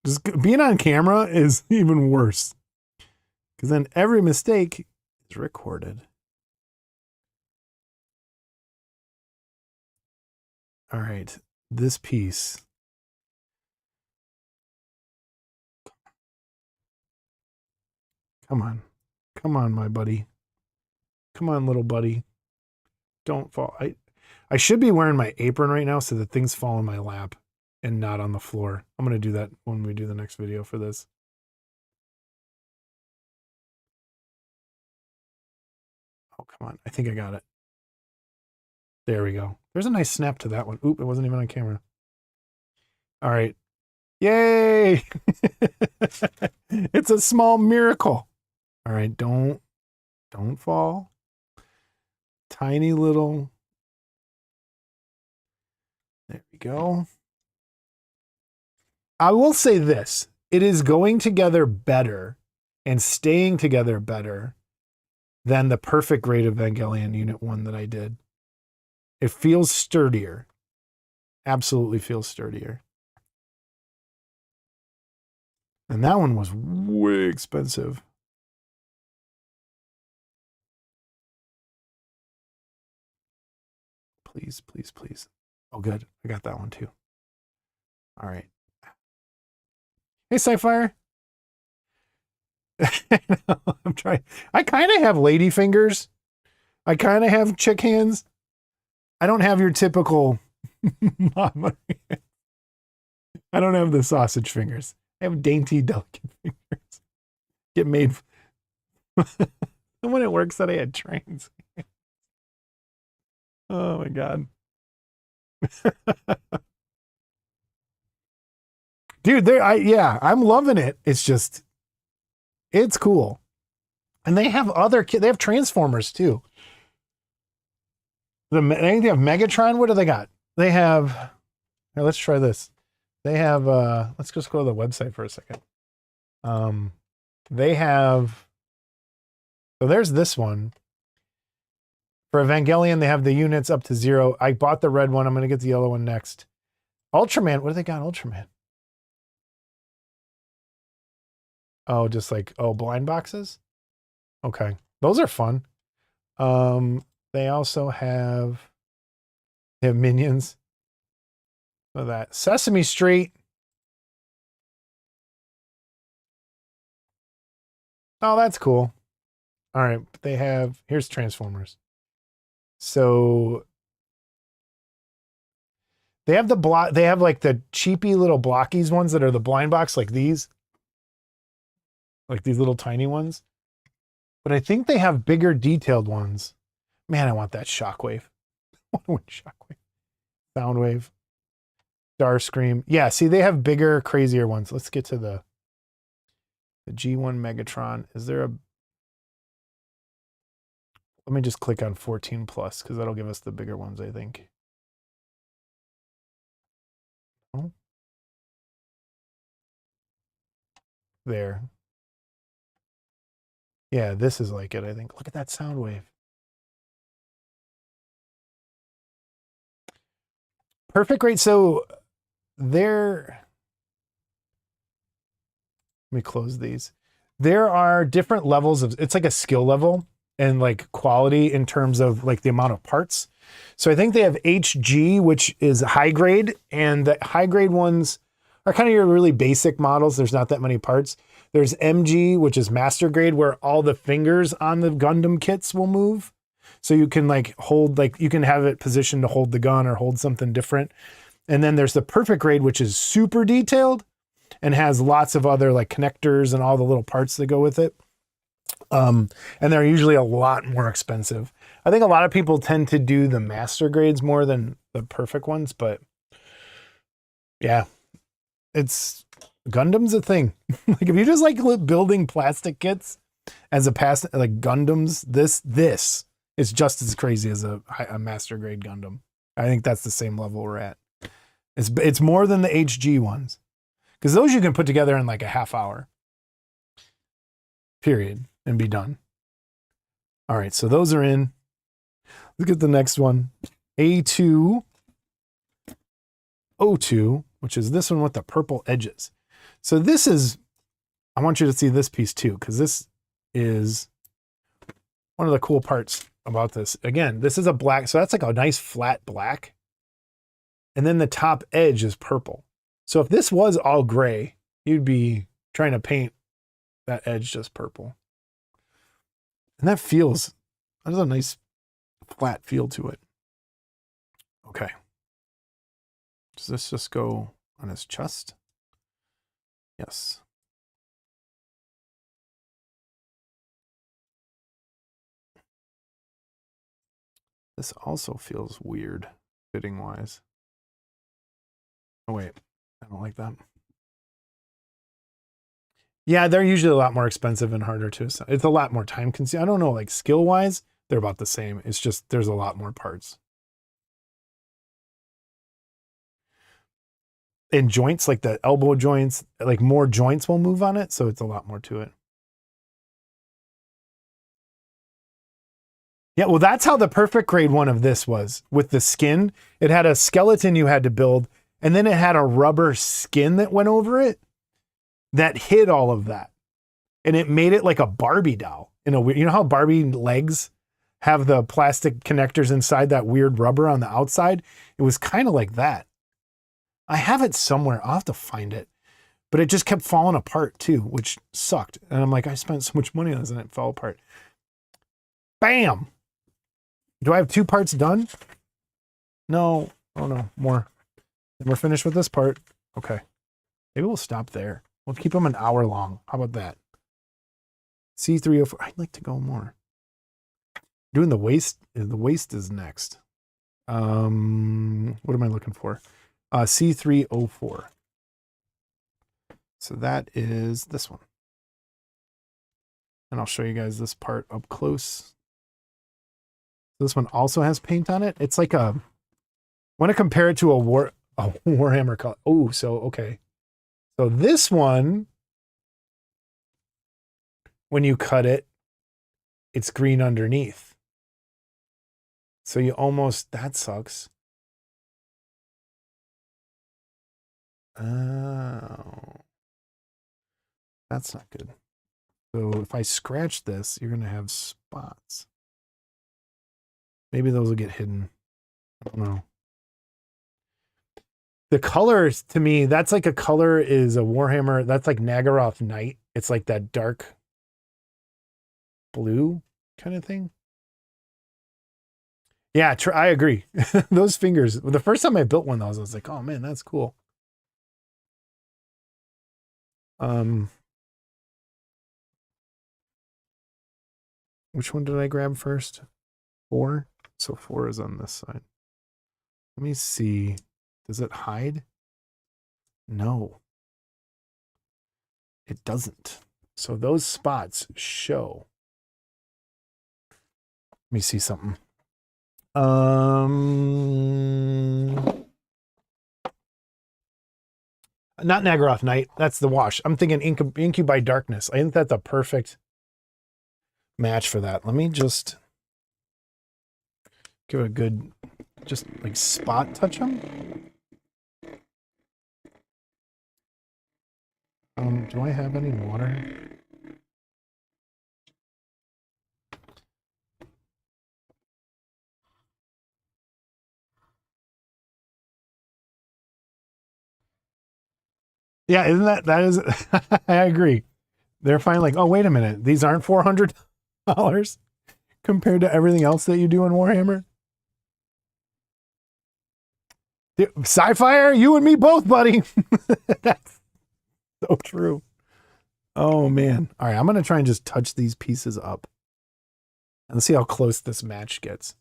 Just being on camera is even worse, because then every mistake is recorded. All right. This piece. Come on. Come on, my buddy. Come on, little buddy. Don't fall. I should be wearing my apron right now so that things fall in my lap and not on the floor. I'm going to do that when we do the next video for this. Oh, come on. I think I got it. There we go. There's a nice snap to that one. Oop, it wasn't even on camera. All right. Yay! It's a small miracle. All right, don't fall. Tiny little. There we go. I will say this. It is going together better and staying together better than the perfect grade Evangelion Unit 1 that I did. It feels sturdier. Absolutely feels sturdier. And that one was way expensive. Please, please, please. Oh, good. I got that one too. All right. Hey, Sci-Fire. I'm trying. I kind of have lady fingers. I kind of have chick hands. I don't have your typical mama. I don't have the sausage fingers. I have dainty, delicate fingers. Get made. And when it works that I had trains. Oh my God. Dude, yeah, I'm loving it. It's just, it's cool. And they have they have Transformers too. I think they have Megatron. What do they got? They have, here, let's try this. They have, let's just go to the website for a second. They have, so there's this one. For Evangelion, they have the units up to 0. I bought the red one. I'm going to get the yellow one next. Ultraman, what do they got? Ultraman. Oh, just like, oh, blind boxes? Okay. Those are fun. They also they have minions. So that Sesame Street. Oh, that's cool. All right. They have, here's Transformers. So they have they have like the cheapy little blockies ones that are the blind box, like these little tiny ones. But I think they have bigger detailed ones. Man, I want that Shockwave. I want Shockwave. Soundwave. Starscream. Yeah, see, they have bigger, crazier ones. Let's get to the G1 Megatron. Is there a... Let me just click on 14 plus because that'll give us the bigger ones, I think. Oh. There. Yeah, this is like it, I think. Look at that Soundwave. Perfect rate. So there... Let me close these. There are different levels of... It's like a skill level and like quality in terms of like the amount of parts. So I think they have HG, which is high grade, and the high grade ones are kind of your really basic models. There's not that many parts. There's MG, which is master grade, where all the fingers on the Gundam kits will move. So you can like hold, like you can have it positioned to hold the gun or hold something different. And then there's the perfect grade, which is super detailed and has lots of other like connectors and all the little parts that go with it. And they're usually a lot more expensive. I think a lot of people tend to do the master grades more than the perfect ones, but yeah, it's Gundam's a thing. Like if you just like building plastic kits as like Gundams, this is just as crazy as a master grade Gundam. I think that's the same level we're at. It's more than the HG ones because those you can put together in like a half hour. Period. And be done. All right, so those are in. Look at the next one. A202, which is this one with the purple edges. So this is, I want you to see this piece too, because this is one of the cool parts about this. Again, this is a black, so that's like a nice flat black. And then the top edge is purple. So if this was all gray, you'd be trying to paint that edge just purple. And that has a nice flat feel to it. Okay. Does this just go on his chest? Yes. This also feels weird, fitting wise. Oh wait, I don't like that. Yeah, they're usually a lot more expensive and harder to. It's a lot more time consuming. I don't know, like skill wise, they're about the same. It's just there's a lot more parts. And joints, like the elbow joints, like more joints will move on it, so it's a lot more to it. Yeah, well, that's how the perfect grade one of this was with the skin. It had a skeleton you had to build, and then it had a rubber skin that went over it that hid all of that. And it made it like a Barbie doll in a weird, you know how Barbie legs have the plastic connectors inside that weird rubber on the outside? It was kind of like that. I have it somewhere. I'll have to find it. But it just kept falling apart too, which sucked. And I'm like, I spent so much money on this and it fell apart. Bam! Do I have 2 parts done? No. Oh no, more. And we're finished with this part. Okay. Maybe we'll stop there. We'll keep them an hour long. How about that? C304. I'd like to go more. Doing the waist. The waist is next. What am I looking for? C304. So that is this one. And I'll show you guys this part up close. This one also has paint on it. It's like I want to compare it to a Warhammer color. Oh, so okay. So this one, when you cut it, it's green underneath. So you almost, that sucks. Oh. That's not good. So if I scratch this, you're going to have spots. Maybe those will get hidden. I don't know. The colors, to me, that's like a color is a Warhammer. That's like Nagaroth Night. It's like that dark blue kind of thing. Yeah, I agree. Those fingers. The first time I built one of those, I was like, oh man, that's cool. Which one did I grab first? 4. So 4 is on this side. Let me see. Does it hide? No. It doesn't. So those spots show. Let me see something. Not Nagaroth Night. That's the wash. I'm thinking Incubi Darkness. I think that's a perfect match for that. Let me just give it a good, just like spot touch them. Do I have any water? Yeah, isn't that is, I agree. They're finally like, oh, wait a minute. These aren't $400 compared to everything else that you do in Warhammer. Sci-Fire, you and me both, buddy. That's so true. Oh, man. All right, I'm going to try and just touch these pieces up. And let's see how close this match gets.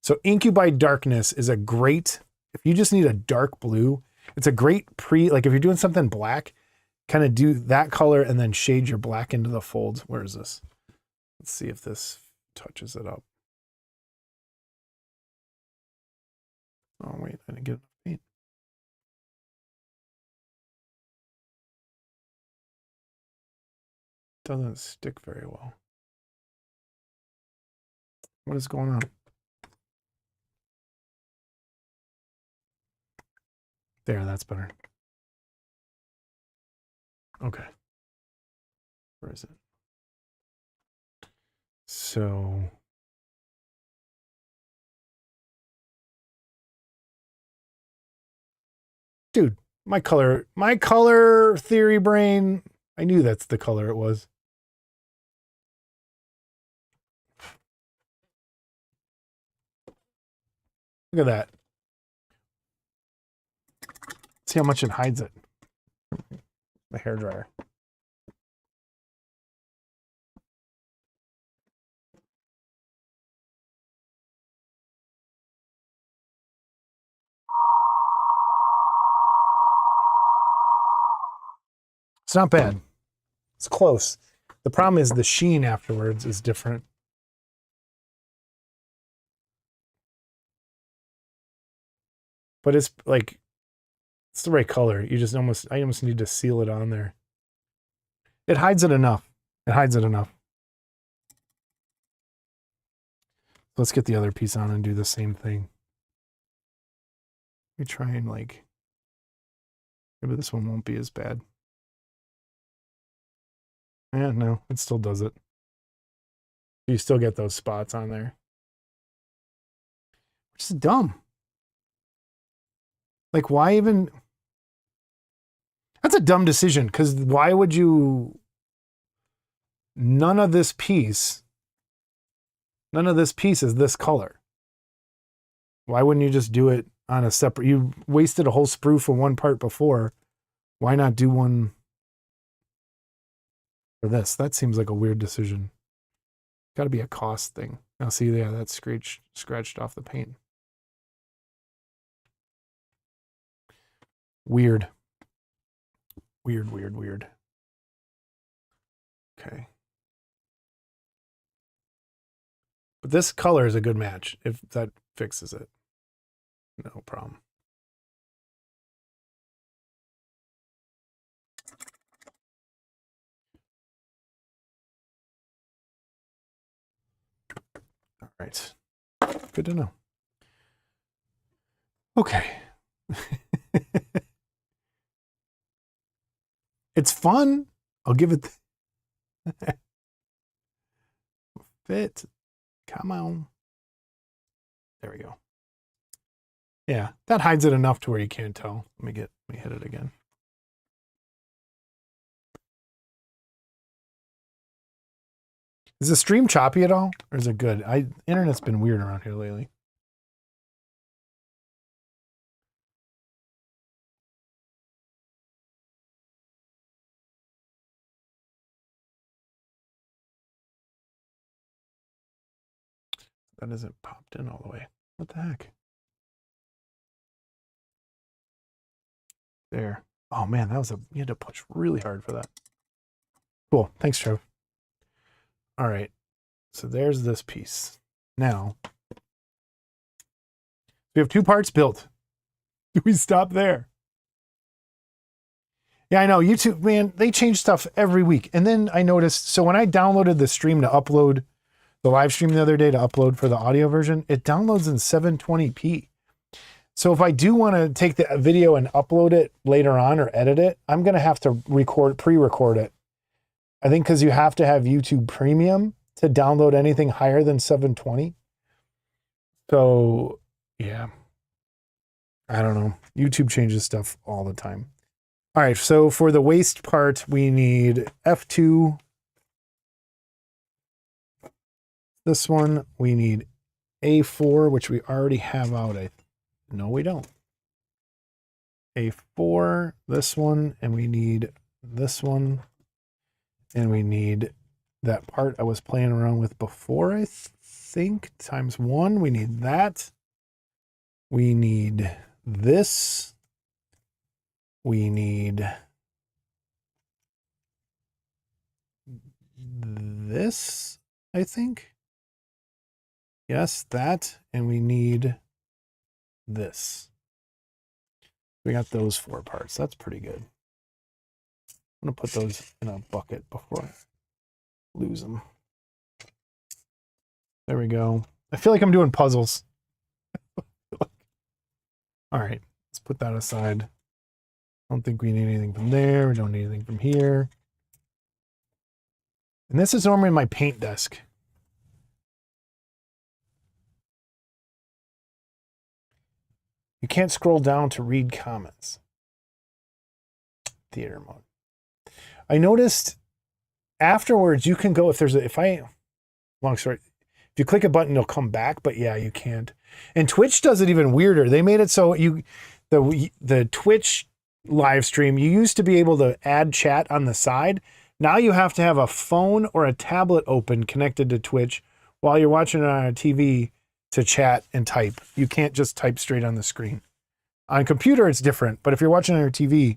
So Incubi Darkness is a great, if you just need a dark blue, it's a great like if you're doing something black, kind of do that color and then shade your black into the folds. Where is this? Let's see if this touches it up. Oh, wait, I didn't get enough paint. Doesn't stick very well. What is going on? There, that's better. Okay. Where is it? So dude, my color theory brain, I knew that's the color it was. Look at that. See how much it hides it. The hairdryer. It's not bad. It's close. The problem is the sheen afterwards is different. But it's like, it's the right color. You just I almost need to seal it on there. It hides it enough. It hides it enough. Let's get the other piece on and do the same thing. Let me try and like, maybe this one won't be as bad. Yeah, no, it still does it. You still get those spots on there. Which is dumb. Like, why even? That's a dumb decision, because why would you? None of this piece is this color. Why wouldn't you just do it on a separate? You wasted a whole sprue for one part before. Why not do one for this? That seems like a weird decision. Got to be a cost thing. Now see, yeah, that's scratched off the paint. Weird. Weird. Okay. But this color is a good match if that fixes it. No problem. All right. Good to know. Okay. It's fun. I'll give it fit. Come on. There we go. Yeah, that hides it enough to where you can't tell. Let me hit it again. Is the stream choppy at all? Or is it good? Internet's been weird around here lately. That isn't popped in all the way. What the heck? There. Oh man, you had to push really hard for that. Cool. Thanks, Trev. All right. So there's this piece. Now, we have 2 parts built. Do we stop there? Yeah, I know. YouTube, man, they change stuff every week. And then I noticed, so when I downloaded the stream to upload, the live stream the other day to upload for the audio version, it downloads in 720p. So if I do want to take the video and upload it later on or edit it, I'm going to have to pre-record it. I think because you have to have YouTube Premium to download anything higher than 720. So, yeah. I don't know. YouTube changes stuff all the time. All right, so for the waist part, we need F2. This one, we need A4, which we already have out. No, we don't. A4, this one, and we need this one. And we need that part I was playing around with before, I think, times 1. We need that. We need this. We need this, I think. Yes, that. And we need this. We got those 4 parts. That's pretty good. I'm going to put those in a bucket before I lose them. There we go. I feel like I'm doing puzzles. All right, let's put that aside. I don't think we need anything from there. We don't need anything from here. And this is normally my paint desk. You can't scroll down to read comments. Theater mode. I noticed afterwards you can go long story, if you click a button, it'll come back, but yeah, you can't. And Twitch does it even weirder. They made it so the Twitch live stream, you used to be able to add chat on the side. Now you have to have a phone or a tablet open connected to Twitch while you're watching it on a TV to chat and type. You can't just type straight on the screen. On a computer, it's different, but if you're watching on your TV,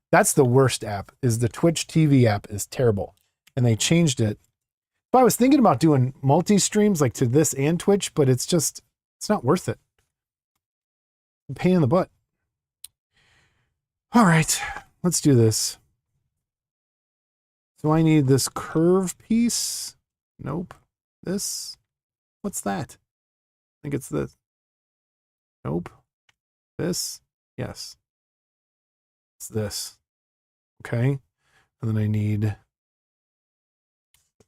that's the worst app, is the Twitch TV app is terrible. And they changed it. But I was thinking about doing multi-streams like to this and Twitch, but it's not worth it. Pain in the butt. All right, let's do this. So I need this curve piece. Nope. This. What's that? I think it's this. Nope. This. Yes. It's this. Okay. And then I need the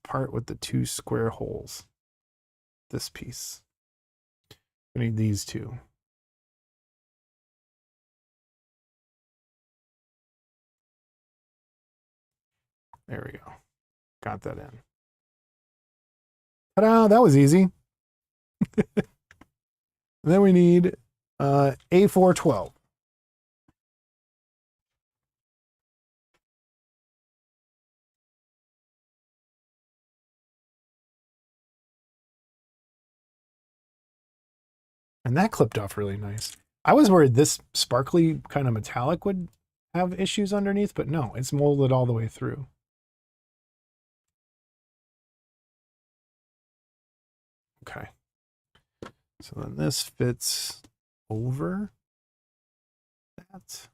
part with the 2 square holes. This piece. I need these 2. There we go. Got that in. Ta-da! That was easy. Then we need A412. And that clipped off really nice. I was worried this sparkly kind of metallic would have issues underneath, but no, it's molded all the way through. Okay. So then this fits over that.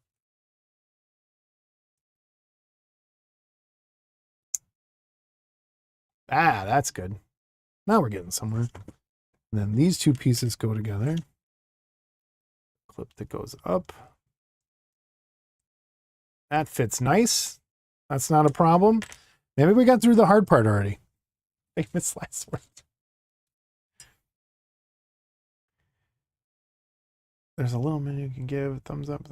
Ah, that's good. Now we're getting somewhere. And then these 2 pieces go together. Clip that goes up. That fits nice. That's not a problem. Maybe we got through the hard part already. Famous last word. There's a little menu you can give. Thumbs up.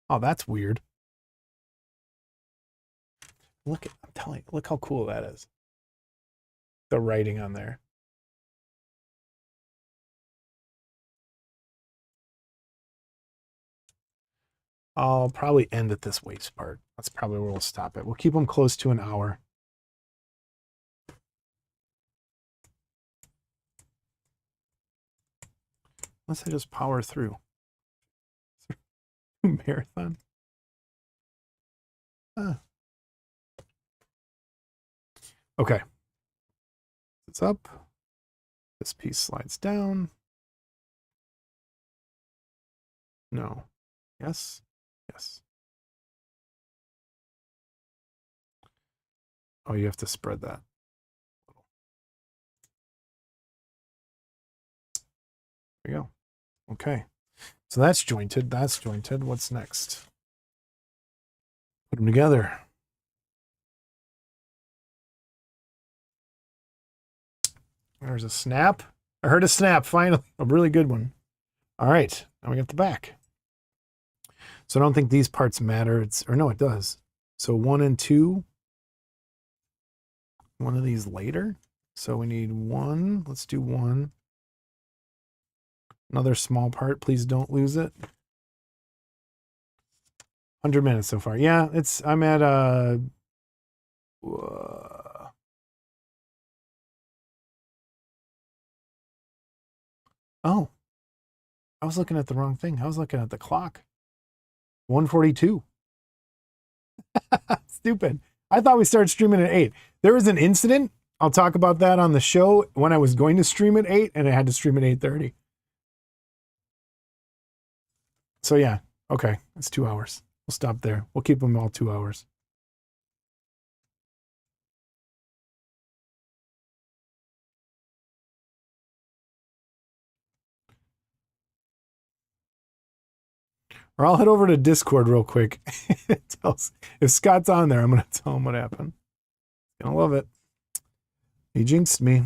Oh, that's weird. Look at, I'm telling you, look how cool that is. The writing on there. I'll probably end at this waste part. That's probably where we'll stop it. We'll keep them close to an hour. Unless I just power through. Marathon. Okay. It's up. This piece slides down. No. Yes. Yes. Oh, you have to spread that. There you go. Okay. So that's jointed. That's jointed. What's next? Put them together. There's a snap. I heard a snap, finally. A really good one. All right. Now we got the back. So I don't think these parts matter. Or no, it does. So 1 and 2. One of these later. So we need 1. Let's do 1. Another small part. Please don't lose it. 100 minutes so far. Yeah, I'm at oh, I was looking at the wrong thing. I was looking at the clock. 1:42. Stupid. I thought we started streaming at 8. There was an incident. I'll talk about that on the show when I was going to stream at 8 and I had to stream at 8:30. So yeah, okay, it's 2 hours. We'll stop there. We'll keep them all 2 hours. Or I'll head over to Discord real quick. If Scott's on there, I'm going to tell him what happened. He's going to love it. He jinxed me.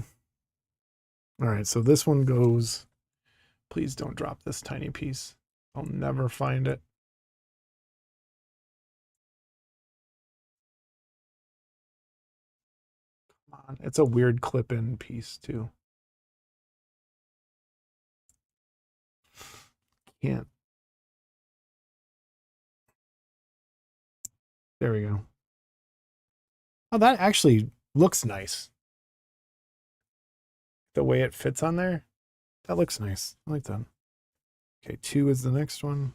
All right, so this one goes... Please don't drop this tiny piece. I'll never find it. Come on. It's a weird clip-in piece, too. Can't. There we go. Oh, that actually looks nice. The way it fits on there, that looks nice. I like that. Okay, 2 is the next one.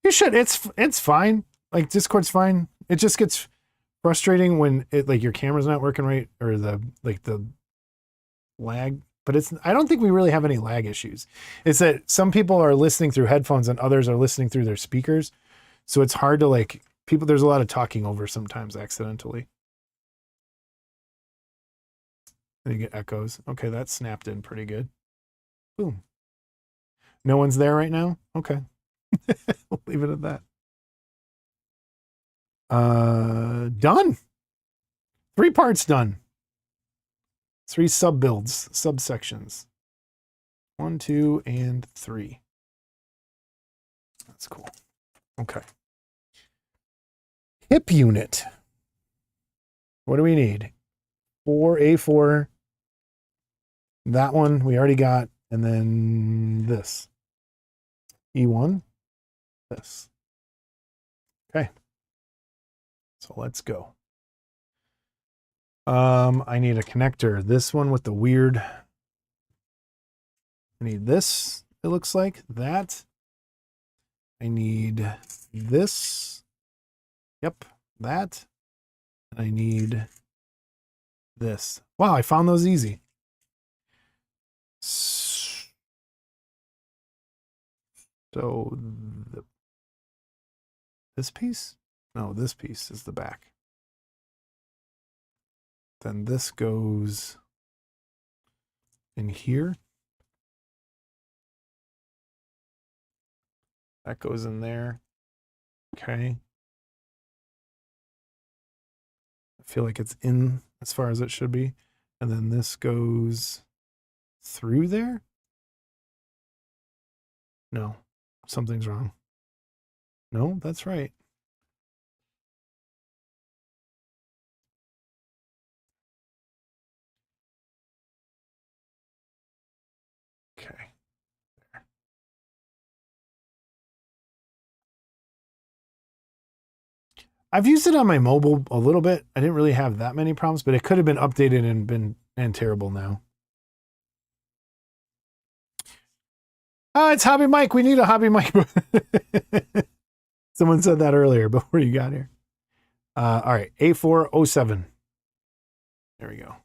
You should. It's fine. Like Discord's fine. It just gets frustrating when it like your camera's not working right or the lag. But I don't think we really have any lag issues. It's that some people are listening through headphones and others are listening through their speakers. So it's hard to like people. There's a lot of talking over sometimes accidentally. And you get echoes. Okay, that snapped in pretty good. Boom. No one's there right now? Okay. We'll leave it at that. Done. 3 parts done. 3 sub builds, subsections. 1, 2, and 3. That's cool. Okay. Hip unit. What do we need? 4A4. That one we already got. And then this. E1. This. Okay. So let's go. I need a connector. This one with the weird. I need this. It looks like that. I need this. Yep, that. And I need this. Wow, I found those easy. So this piece? No, this piece is the back. Then this goes in here. That goes in there. Okay. I feel like it's in as far as it should be. And then this goes through there? No, something's wrong. No, that's right. Okay. I've used it on my mobile a little bit. I didn't really have that many problems, but it could have been updated and terrible now. Oh, it's Hobby Mike. We need a Hobby Mike. Someone said that earlier before you got here. All right, A407. There we go.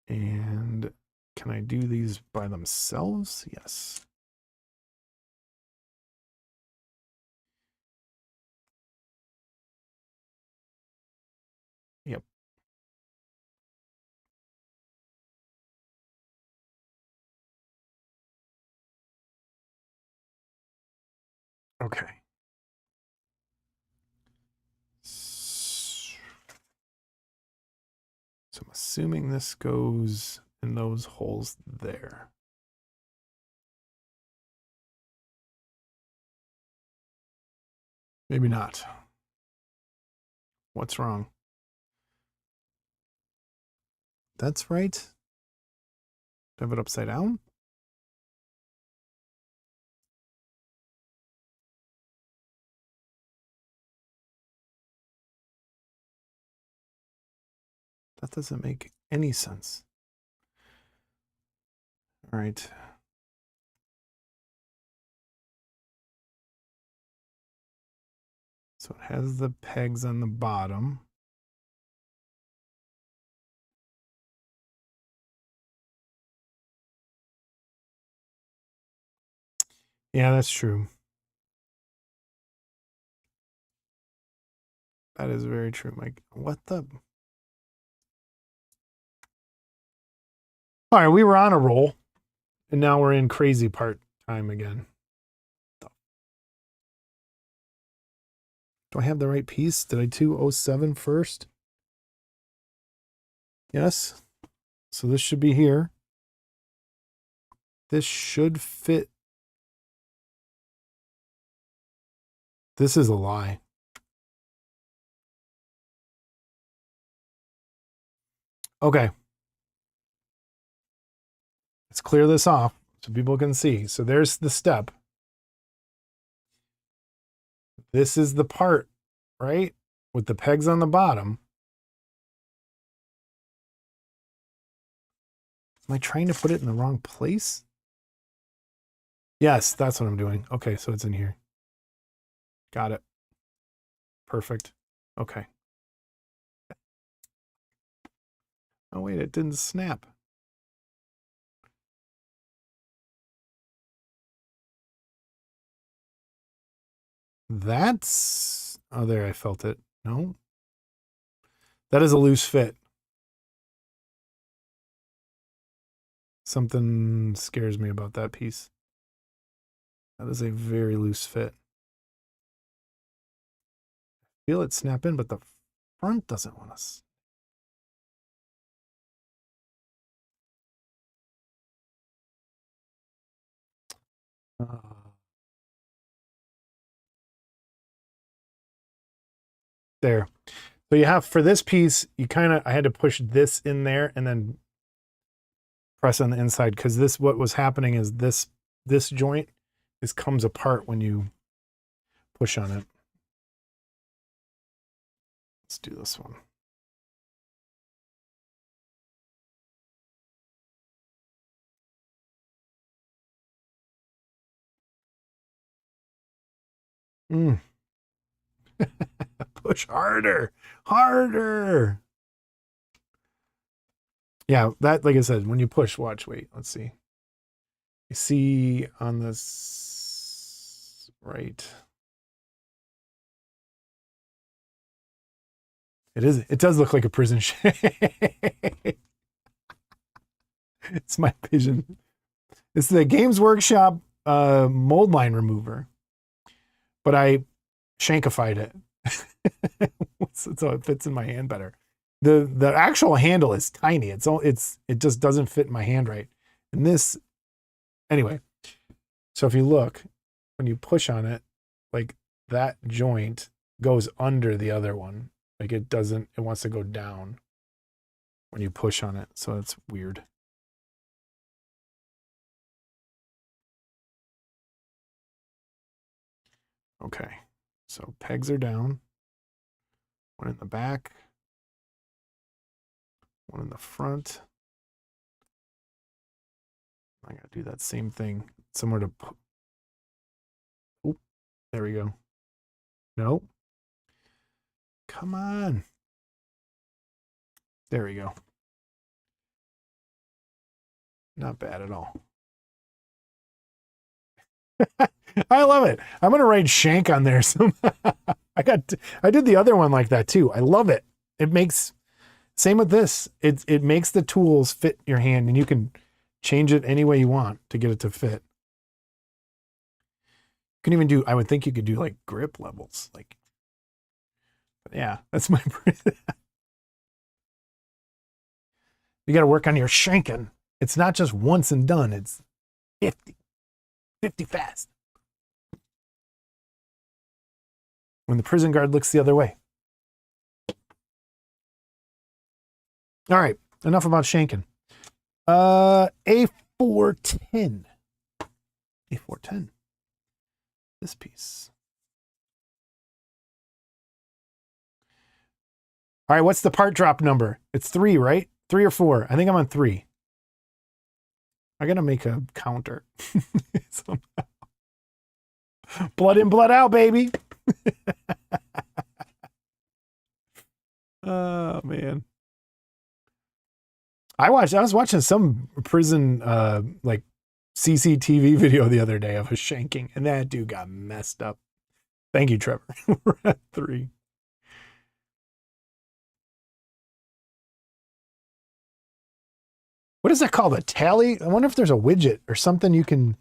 And can I do these by themselves? Yes. Yep. Okay. So I'm assuming this goes in those holes there. Maybe not. What's wrong? That's right. Do I have it upside down? That doesn't make any sense. All right. So it has the pegs on the bottom. Yeah, that's true. That is very true, Mike. What the? All right, we were on a roll, and now we're in crazy part time again. Do I have the right piece? Did I do 07 first? Yes. So this should be here. This should fit. This is a lie. Okay. Let's clear this off so people can see. So there's the step. This is the part, right? With the pegs on the bottom. Am I trying to put it in the wrong place? Yes, that's what I'm doing. Okay, so it's in here. Got it. Perfect. Okay. Oh, wait, it didn't snap. That's... Oh, there, I felt it. No. That is a loose fit. Something scares me about that piece. That is a very loose fit. Feel it snap in, but the front doesn't want us. There. So you have, for this piece, you kind of, I had to push this in there and then press on the inside, because this, what was happening is this joint, this comes apart when you push on it. Let's do this one. Push harder, harder. Yeah, that, like I said, when you push, watch, wait, let's see. You see on this, right. It is. It does look like a prison shank. It's my vision. It's the Games Workshop mold line remover, but I shankified it so it fits in my hand better. The actual handle is tiny. It just doesn't fit in my hand right. And this, anyway. So if you look, when you push on it, like that joint goes under the other one. Like it doesn't. It wants to go down when you push on it. So it's weird. Okay, so pegs are down. One in the back. One in the front. I gotta do that same thing. Somewhere to put. Oop, there we go. No. Come on. There we go. Not bad at all. I love it. I'm gonna write shank on there. I did the other one like that too. I love it. It makes, same with this. It makes the tools fit your hand, and you can change it any way you want to get it to fit. You can even do, I would think you could do like grip levels. Like, yeah, that's my. You got to work on your shanking. It's not just once and done. It's 50 fast. When the prison guard looks the other way. All right, enough about shanking. A410. A410. This piece. All right, what's the part drop number? It's 3, right? 3 or 4. I think I'm on 3. I gotta make a counter. Blood in, blood out, baby. Oh man. I was watching some prison like CCTV video the other day of a shanking, and that dude got messed up. Thank you, Trevor. We're at 3. What is that called? A tally? I wonder if there's a widget or something you can.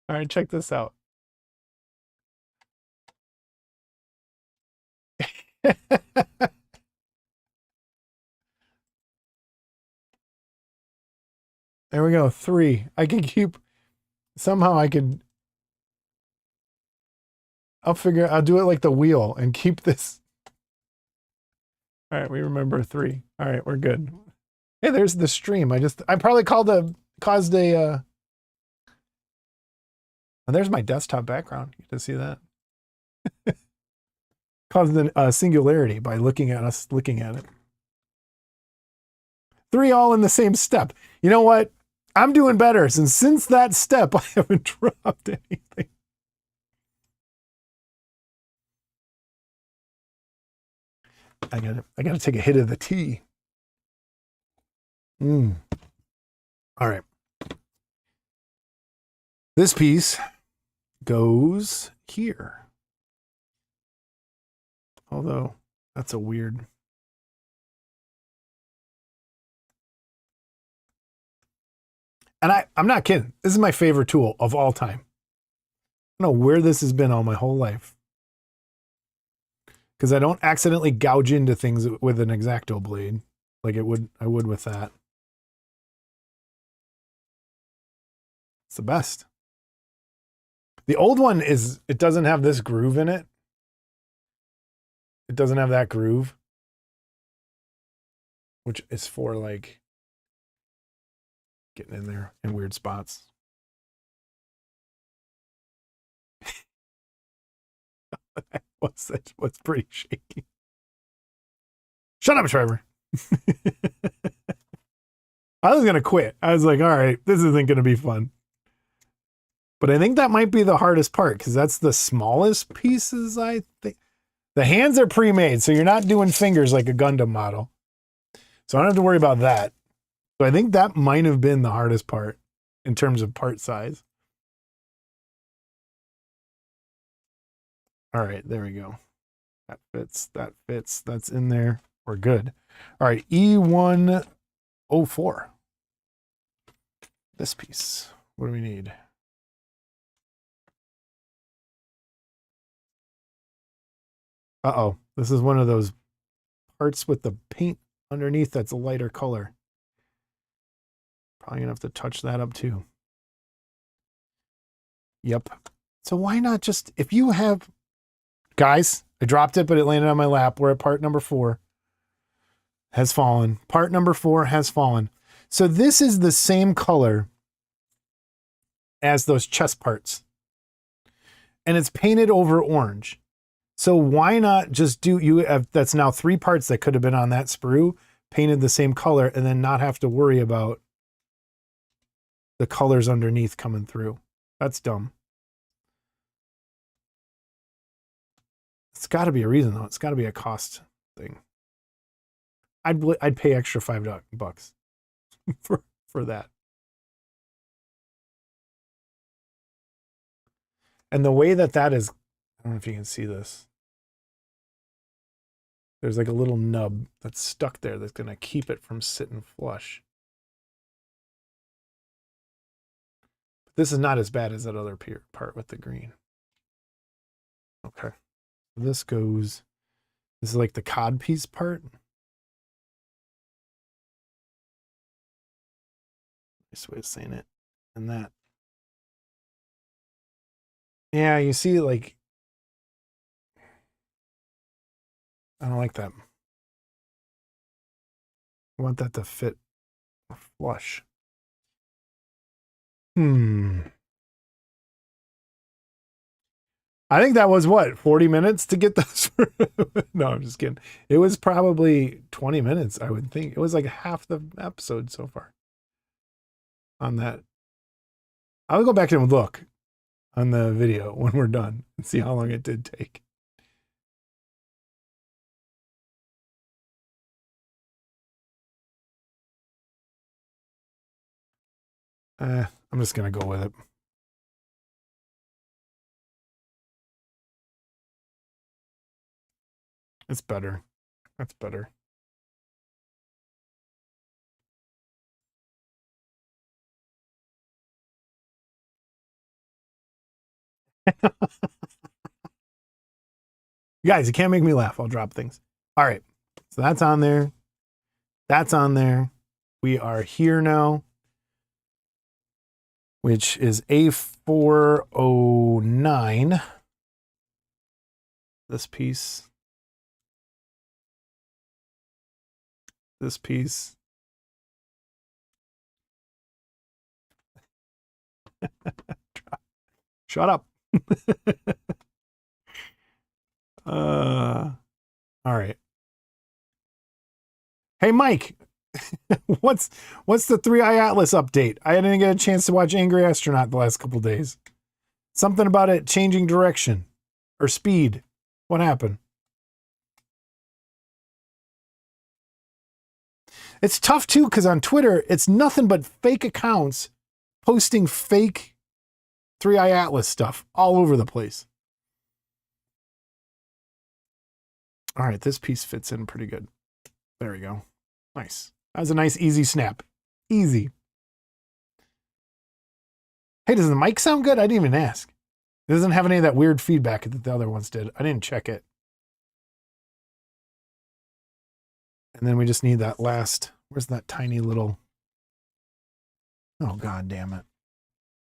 All right, check this out. There we go. 3. I can keep, somehow I could, I'll do it like the wheel and keep this. All right, we remember 3. All right, we're good. Hey, there's the stream. I probably caused a, and there's my desktop background. You can see that. Caused a singularity by looking at us looking at it. 3 all in the same step. You know what? I'm doing better since that step I haven't dropped anything. I gotta take a hit of the tea. All right. This piece goes here. Although that's a weird. And I'm not kidding. This is my favorite tool of all time. I don't know where this has been all my whole life. Because I don't accidentally gouge into things with an X-Acto blade like I would with that. It's the best. The old one it doesn't have this groove in it. It doesn't have that groove, which is for like getting in there in weird spots. What's pretty shaky. Shut up, Trevor. I was going to quit. I was like, all right, this isn't going to be fun. But I think that might be the hardest part because that's the smallest pieces, I think. The hands are pre-made, so you're not doing fingers like a Gundam model. So I don't have to worry about that. So I think that might have been the hardest part in terms of part size. All right, there we go. That fits, that's in there. We're good. All right, E104. This piece. What do we need? Uh-oh, this is one of those parts with the paint underneath that's a lighter color. Probably gonna have to touch that up too. Yep. So why not just, if you have, guys, I dropped it, but it landed on my lap. We're at part number 4. Has fallen. Part number 4 has fallen. So this is the same color as those chest parts. And it's painted over orange. So why not just do, you have, that's now 3 parts that could have been on that sprue, painted the same color, and then not have to worry about the colors underneath coming through. That's dumb. It's got to be a reason though. It's got to be a cost thing. I'd pay extra $5 for that. And the way that is, I don't know if you can see this. There's like a little nub that's stuck there that's going to keep it from sitting flush. But this is not as bad as that other part with the green. Okay. This goes, this is like the cod piece part. Nice way of saying it. And that. Yeah, you see, like, I don't like that. I want that to fit flush. I think that was what, 40 minutes to get those? No, I'm just kidding. It was probably 20 minutes, I would think. It was like half the episode so far on that. I'll go back and look on the video when we're done and see how long it did take. I'm just going to go with it. It's better. That's better. You guys, you can't make me laugh. I'll drop things. All right. So that's on there. That's on there. We are here now, which is A409. This piece. This piece. Shut up. All right. Hey, Mike, what's the 3i Atlas update? I didn't get a chance to watch Angry Astronaut the last couple days. Something about it changing direction or speed. What happened? It's tough too, because on Twitter, it's nothing but fake accounts posting fake 3i Atlas stuff all over the place. All right, this piece fits in pretty good. There we go. Nice. That was a nice, easy snap. Easy. Hey, does the mic sound good? I didn't even ask. It doesn't have any of that weird feedback that the other ones did. I didn't check it. And then we just need that last, where's that tiny little, oh, God damn it.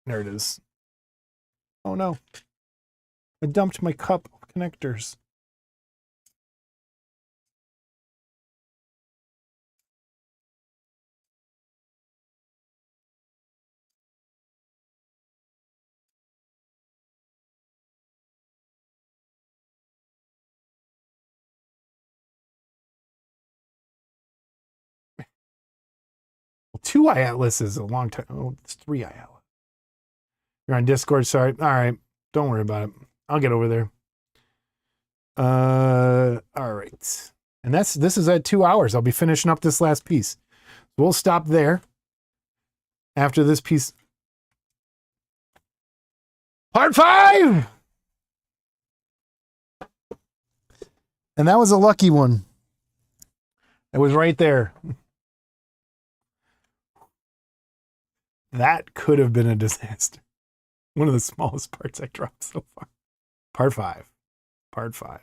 There it is. Oh, no. I dumped my cup of connectors. Well, 2i Atlas is a long time. Oh, it's 3i Atlas. You're on Discord, sorry. All right. Don't worry about it. I'll get over there. All right. And this is at 2 hours. I'll be finishing up this last piece. We'll stop there after this piece. Part 5! And that was a lucky one. It was right there. That could have been a disaster. One of the smallest parts I dropped so far. Part 5. Part 5.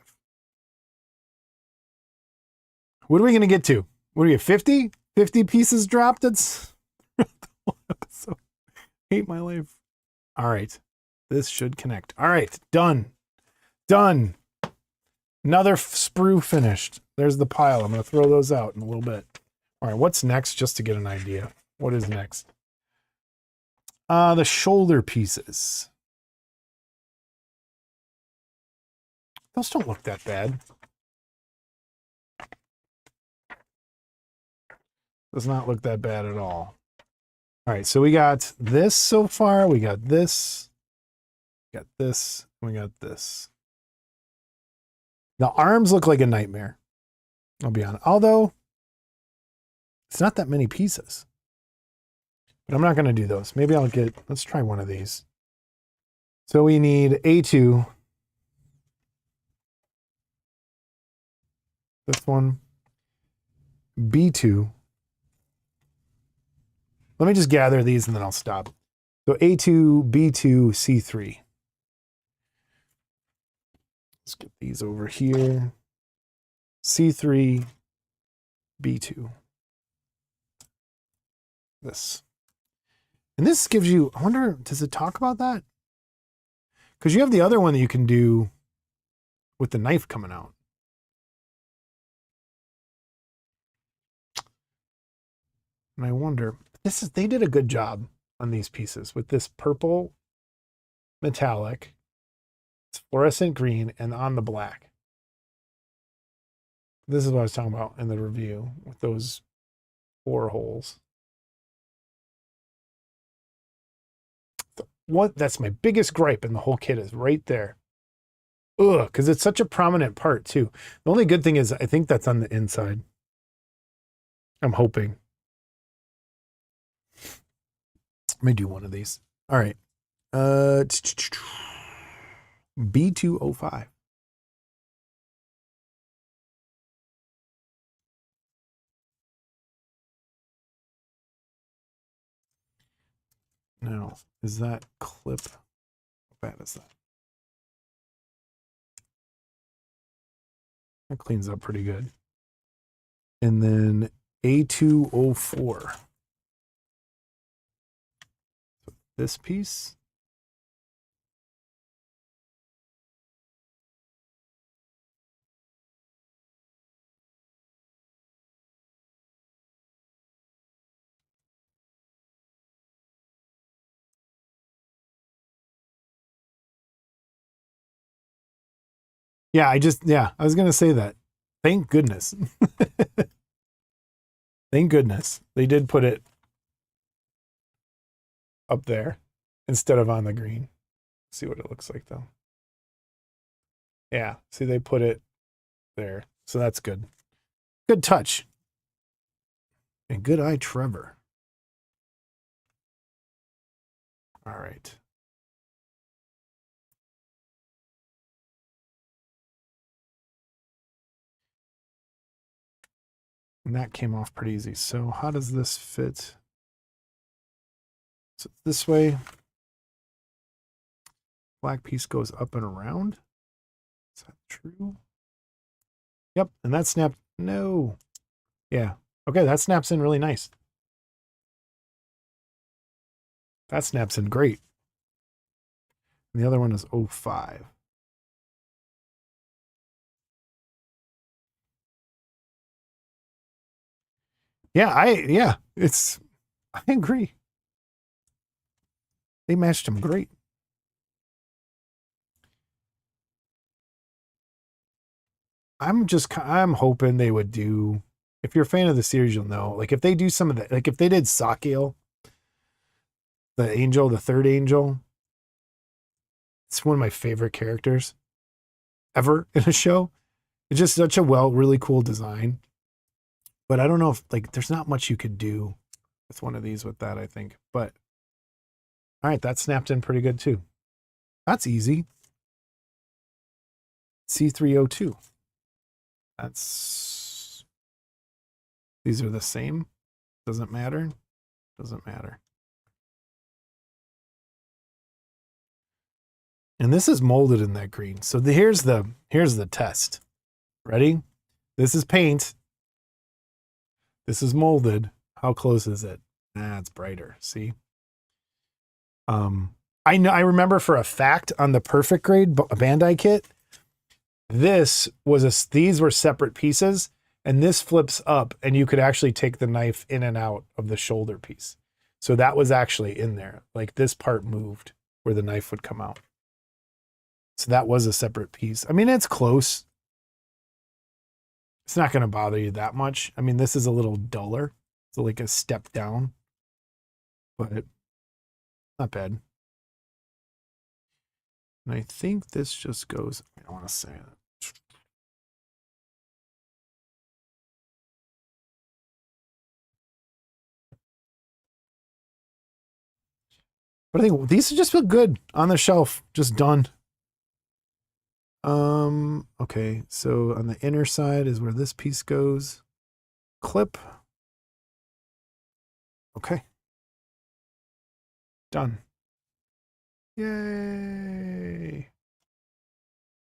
What are we going to get to? What do we get? 50? 50 pieces dropped? That's the whole episode. Hate my life. All right. This should connect. All right. Done. Done. Another sprue finished. There's the pile. I'm going to throw those out in a little bit. All right. What's next? Just to get an idea. What is next? The shoulder pieces. Those don't look that bad. Does not look that bad at all. All right, so we got this so far. We got this. We got this. We got this. The arms look like a nightmare. I'll be honest. Although, it's not that many pieces. But I'm not going to do those. Maybe I'll get, let's try one of these. So we need A2. This one. B2. Let me just gather these and then I'll stop. So A2, B2, C3. Let's get these over here. C3, B2. This. And this gives you, I wonder, does it talk about that? Because you have the other one that you can do with the knife coming out. And I wonder, they did a good job on these pieces with this purple metallic, it's fluorescent green, and on the black. This is what I was talking about in the review with those 4 holes. That's my biggest gripe in the whole kit is right there. Ugh, because it's such a prominent part too. The only good thing is I think that's on the inside. I'm hoping. Let me do one of these. All right. B205. Now, is that clip? How bad is that? That cleans up pretty good. And then A204. This piece. Yeah, I was going to say that. Thank goodness. Thank goodness. They did put it up there instead of on the green. See what it looks like though. Yeah, see they put it there. So that's good. Good touch. And good eye, Trevor. All right. And that came off pretty easy. So how does this fit? So this way. Black piece goes up and around. Is that true? Yep. And that snapped. No. Yeah. Okay. That snaps in really nice. That snaps in great. And the other one is 05. Yeah, I agree. They matched him great. I'm hoping they would do, if you're a fan of the series, you'll know, like if they do some of the, like if they did Sakiel, the angel, the third angel, It's one of my favorite characters ever in a show. It's just such a really cool design. But I don't know if like there's not much you could do with one of these with that, I think. But all right, that snapped in pretty good too. That's easy. C302. These are the same. Doesn't matter. Doesn't matter. And this is molded in that green. So here's the test. Ready? This is paint. This is molded. How close is it? Ah, it's brighter. See? I remember for a fact on the Perfect Grade Bandai kit, these were separate pieces, and this flips up, and you could actually take the knife in and out of the shoulder piece. So that was actually in there. Like this part moved where the knife would come out. So that was a separate piece. I mean, it's close. It's not going to bother you that much. I mean, this is a little duller. It's like a step down, but not bad. And I think this just goes, I don't want to say it. But I think these just feel good on the shelf, just done. Okay, so on the inner side is where this piece goes. Clip. Okay. Done. Yay.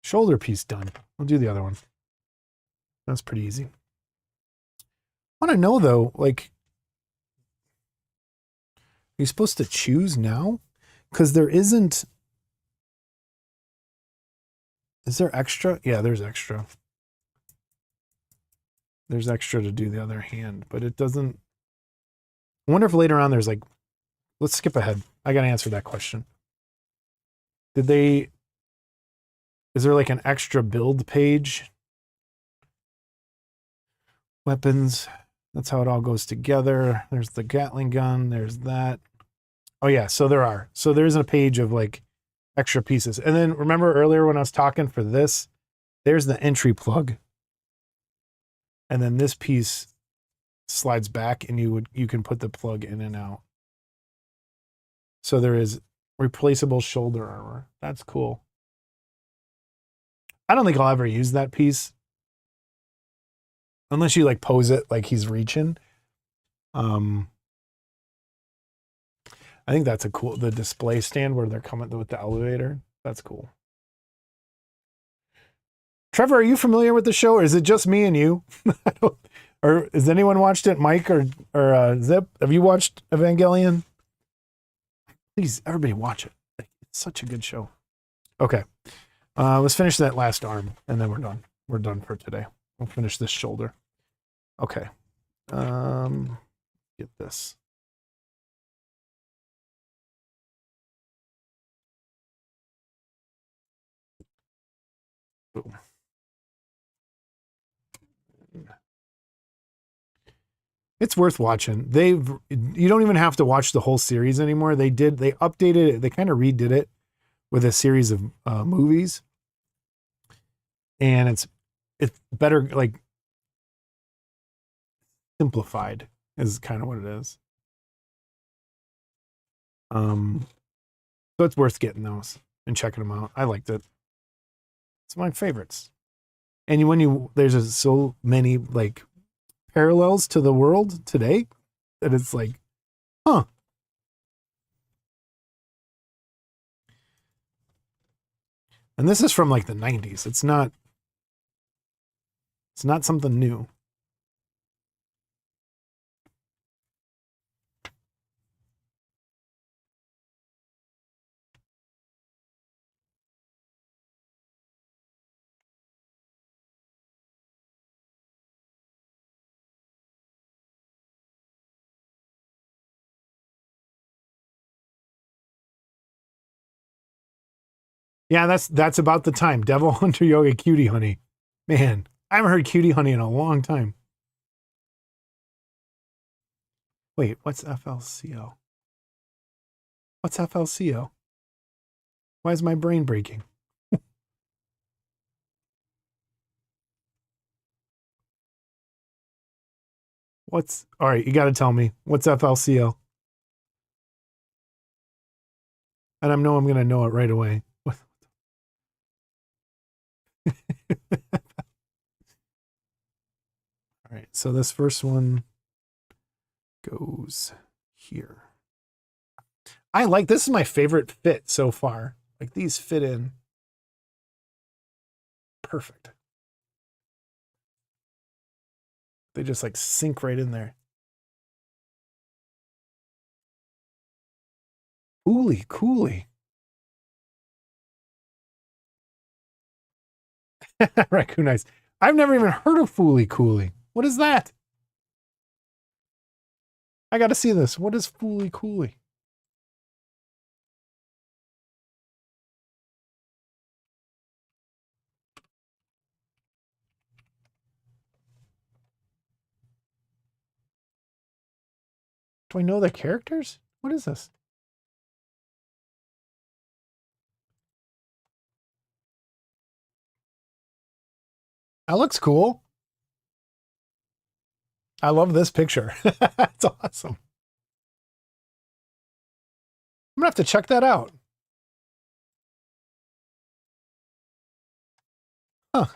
Shoulder piece done. I'll do the other one. That's pretty easy. I want to know though, like, are you supposed to choose now? Because there isn't. Is there extra? Yeah, there's extra. There's extra to do the other hand, but it doesn't. I wonder if later on there's like, let's skip ahead. I got to answer that question. Is there like an extra build page? Weapons. That's how it all goes together. There's the Gatling gun. There's that. Oh yeah, so there are. So there isn't a page of like extra pieces. And then remember earlier when I was talking for this, there's the entry plug. And then this piece slides back and you can put the plug in and out. So there is replaceable shoulder armor. That's cool. I don't think I'll ever use that piece. Unless you like pose it like he's reaching. I think that's a cool, the display stand where they're coming with the elevator. That's cool. Trevor, are you familiar with the show, or is it just me and you? Or has anyone watched it? Mike or Zip, have you watched Evangelion? Please, everybody watch it. It's such a good show. Okay. Let's finish that last arm, and then we're done. We're done for today. We'll finish this shoulder. Okay. Get this. Boom. It's worth watching. You don't even have to watch the whole series anymore. They updated it. They kind of redid it with a series of movies, and it's better, like simplified is kind of what it is. So it's worth getting those and checking them out. I liked it. It's my favorites. And there's so many like parallels to the world today that it's like, huh. And this is from like the 90s. It's not something new. Yeah, that's about the time. Devil Hunter Yoga Cutie Honey. Man, I haven't heard Cutie Honey in a long time. Wait, what's FLCO? What's FLCO? Why is my brain breaking? All right, you got to tell me. What's FLCL? And I know I'm going to know it right away. All right, so this first one goes here. I like, this is my favorite fit so far. Like these fit in perfect. They just like sink right in there. Fooly cooly. Raccoon eyes. I've never even heard of Fooly Cooly. What is that? I got to see this. What is Fooly Cooly? Do I know the characters? What is this? That looks cool. I love this picture. It's awesome. I'm gonna have to check that out. Huh.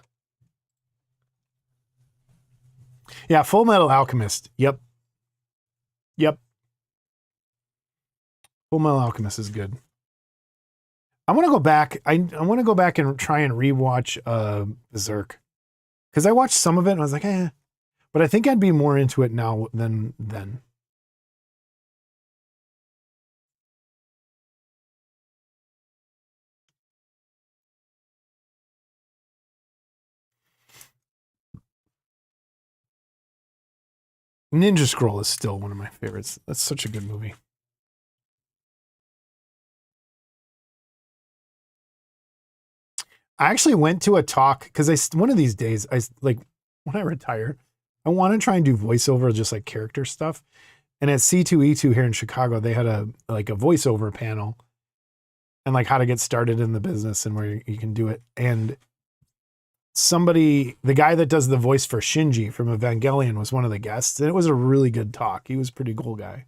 Yeah, Full Metal Alchemist. Yep. Yep. Full Metal Alchemist is good. I want to go back. I want to go back and try and rewatch Berserk. Because I watched some of it and I was like, eh. But I think I'd be more into it now than then. Ninja Scroll is still one of my favorites. That's such a good movie. I actually went to a talk because one of these days, like when I retire, I want to try and do voiceover, just like character stuff. And at C2E2 here in Chicago, they had a voiceover panel and like how to get started in the business and where you can do it. And the guy that does the voice for Shinji from Evangelion was one of the guests. And it was a really good talk. He was a pretty cool guy.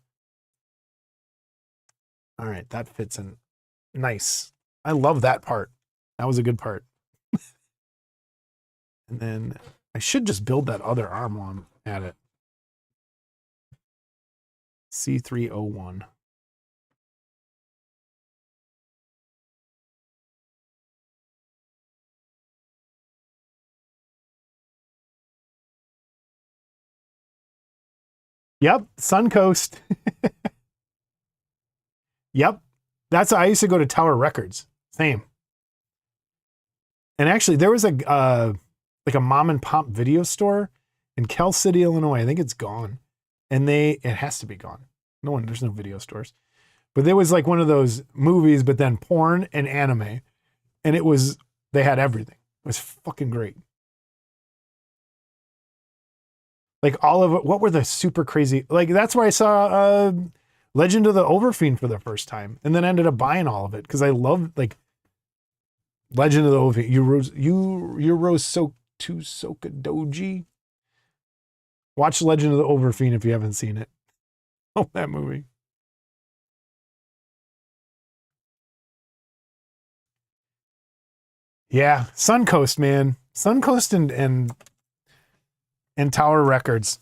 All right, that fits in. Nice. I love that part. That was a good part. And then I should just build that other arm while I'm at it. C301. Yep, Suncoast. Yep. I used to go to Tower Records. Same. And actually there was a mom and pop video store in Cal City, Illinois. I think it's gone. And it has to be gone. There's no video stores. But there was like one of those movies, but then porn and anime. And they had everything. It was fucking great. Like all of it, what were the super crazy, like that's where I saw Legend of the Overfiend for the first time. And then ended up buying all of it because I love like Legend of the Overfiend. Soka Doji. Watch Legend of the Overfiend if you haven't seen it. Oh, that movie. Yeah, Suncoast, man. Suncoast and Tower Records.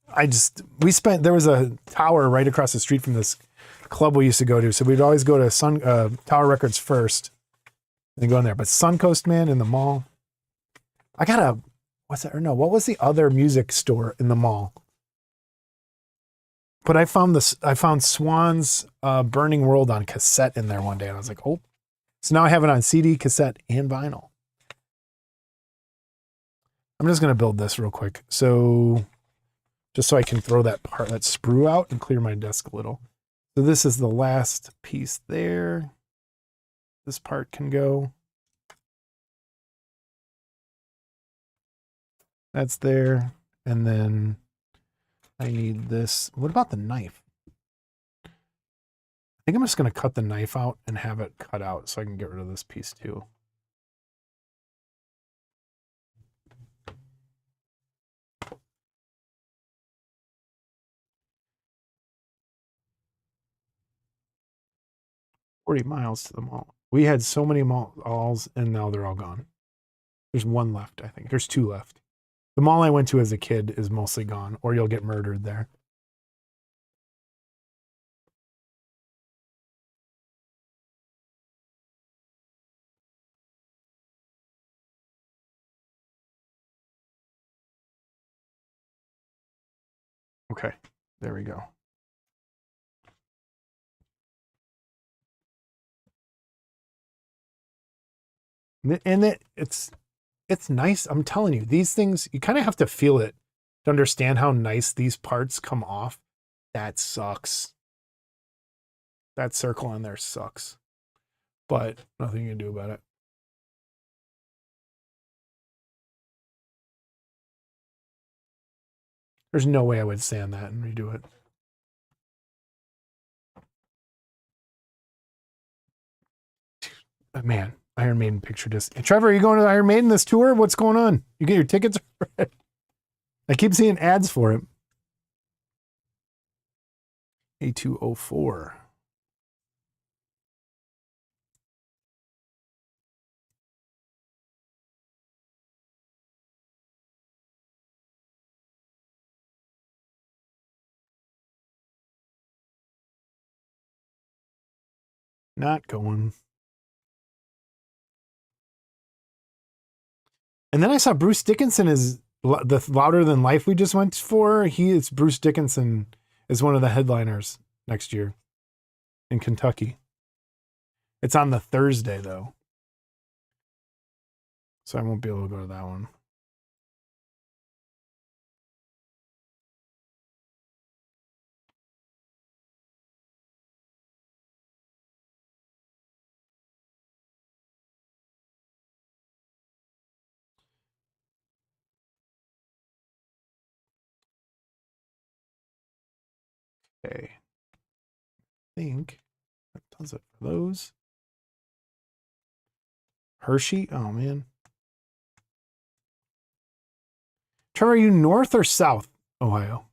There was a tower right across the street from this club we used to go to. So we'd always go to Tower Records first and then go in there. But Suncoast, man, in the mall. What was the other music store in the mall? But I found Swan's Burning World on cassette in there one day. And I was like, oh. So now I have it on CD, cassette, and vinyl. I'm just going to build this real quick. So just so I can throw that sprue out and clear my desk a little. So this is the last piece there. This part can go. That's there. And then I need this. What about the knife? think I'm just going to cut the knife out and have it cut out so I can get rid of this piece too. $40 miles to the mall. We had so many malls and now they're all gone. There's one left, I think. There's two left. The mall I went to as a kid is mostly gone, or you'll get murdered there. Okay, there we go. And it's nice. I'm telling you, these things, you kind of have to feel it to understand how nice these parts come off. That sucks. That circle on there sucks. But nothing you can do about it. There's no way I would sand that and redo it. Man, Iron Maiden picture disc. Hey, Trevor, are you going to Iron Maiden this tour? What's going on? You get your tickets? I keep seeing ads for it. A204. Not going. And then I saw Bruce Dickinson is the Louder Than Life we just went for. It's Bruce Dickinson is one of the headliners next year in Kentucky. It's on the Thursday though, so I won't be able to go to that one. Okay. I think that does it for those. Hershey? Oh, man. Trevor, are you north or south Ohio?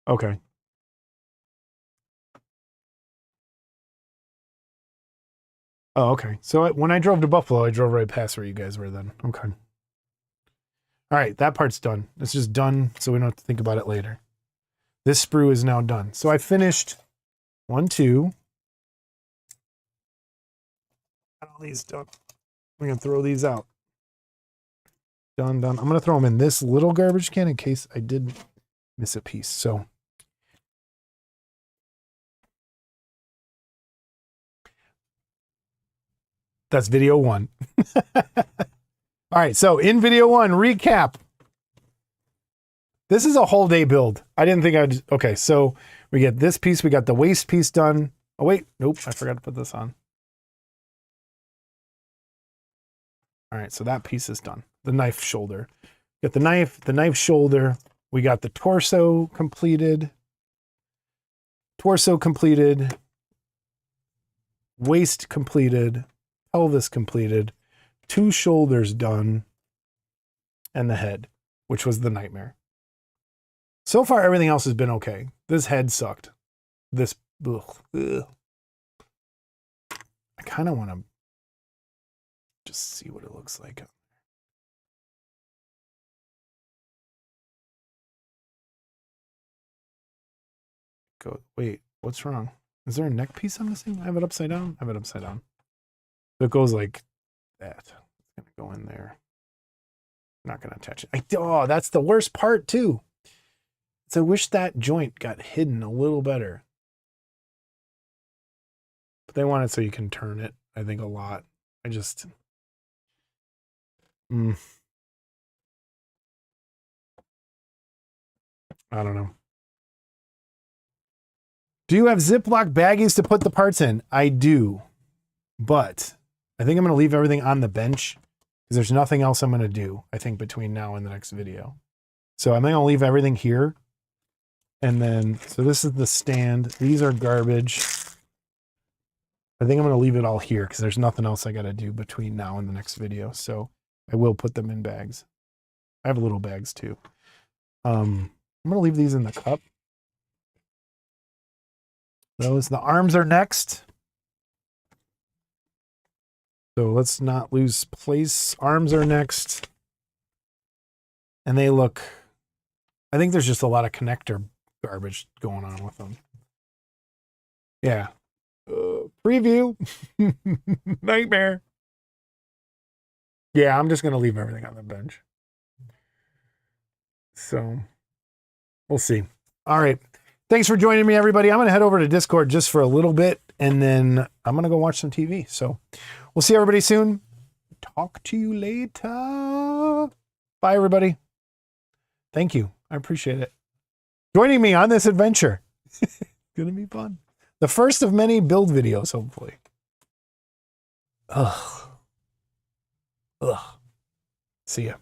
Okay. Oh, okay. So when I drove to Buffalo, I drove right past where you guys were then. Okay. All right, that part's done. It's just done, so we don't have to think about it later. This sprue is now done. So I finished 1, 2. Got all these done. I'm gonna throw these out. Done. I'm gonna throw them in this little garbage can in case I did miss a piece. So that's video 1. All right, so in video 1, recap. This is a whole day build. I didn't think I'd, okay, so we get this piece, we got the waist piece done. Oh wait, nope, I forgot to put this on. All right, so that piece is done. The knife shoulder. Got the knife shoulder. We got the torso completed. Waist completed. Pelvis completed. 2 shoulders done. And the head, which was the nightmare. So far, everything else has been okay. This head sucked. This, ugh. I kind of want to just see what it looks like. Go, wait, what's wrong? Is there a neck piece I'm missing? I have it upside down? I have it upside down. So it goes like that. It's going to go in there. I'm not going to attach it. Oh, that's the worst part too. So I wish that joint got hidden a little better. But they want it so you can turn it, I think, a lot. I don't know. Do you have Ziploc baggies to put the parts in? I do, but I think I'm going to leave everything on the bench because there's nothing else I'm going to do, I think, between now and the next video. So I'm going to leave everything here. And then, so this is the stand. These are garbage. I think I'm going to leave it all here because there's nothing else I got to do between now and the next video. So I will put them in bags. I have little bags too. I'm going to leave these in the cup. The arms are next. So let's not lose place. Arms are next. And they look, I think there's just a lot of connector garbage going on with them. Yeah. Preview. Nightmare. Yeah, I'm just going to leave everything on the bench. So we'll see. All right. Thanks for joining me, everybody. I'm going to head over to Discord just for a little bit, and then I'm going to go watch some TV. So we'll see everybody soon. Talk to you later. Bye, everybody. Thank you. I appreciate it. Joining me on this adventure. It's going to be fun. The first of many build videos, hopefully. Ugh. See ya.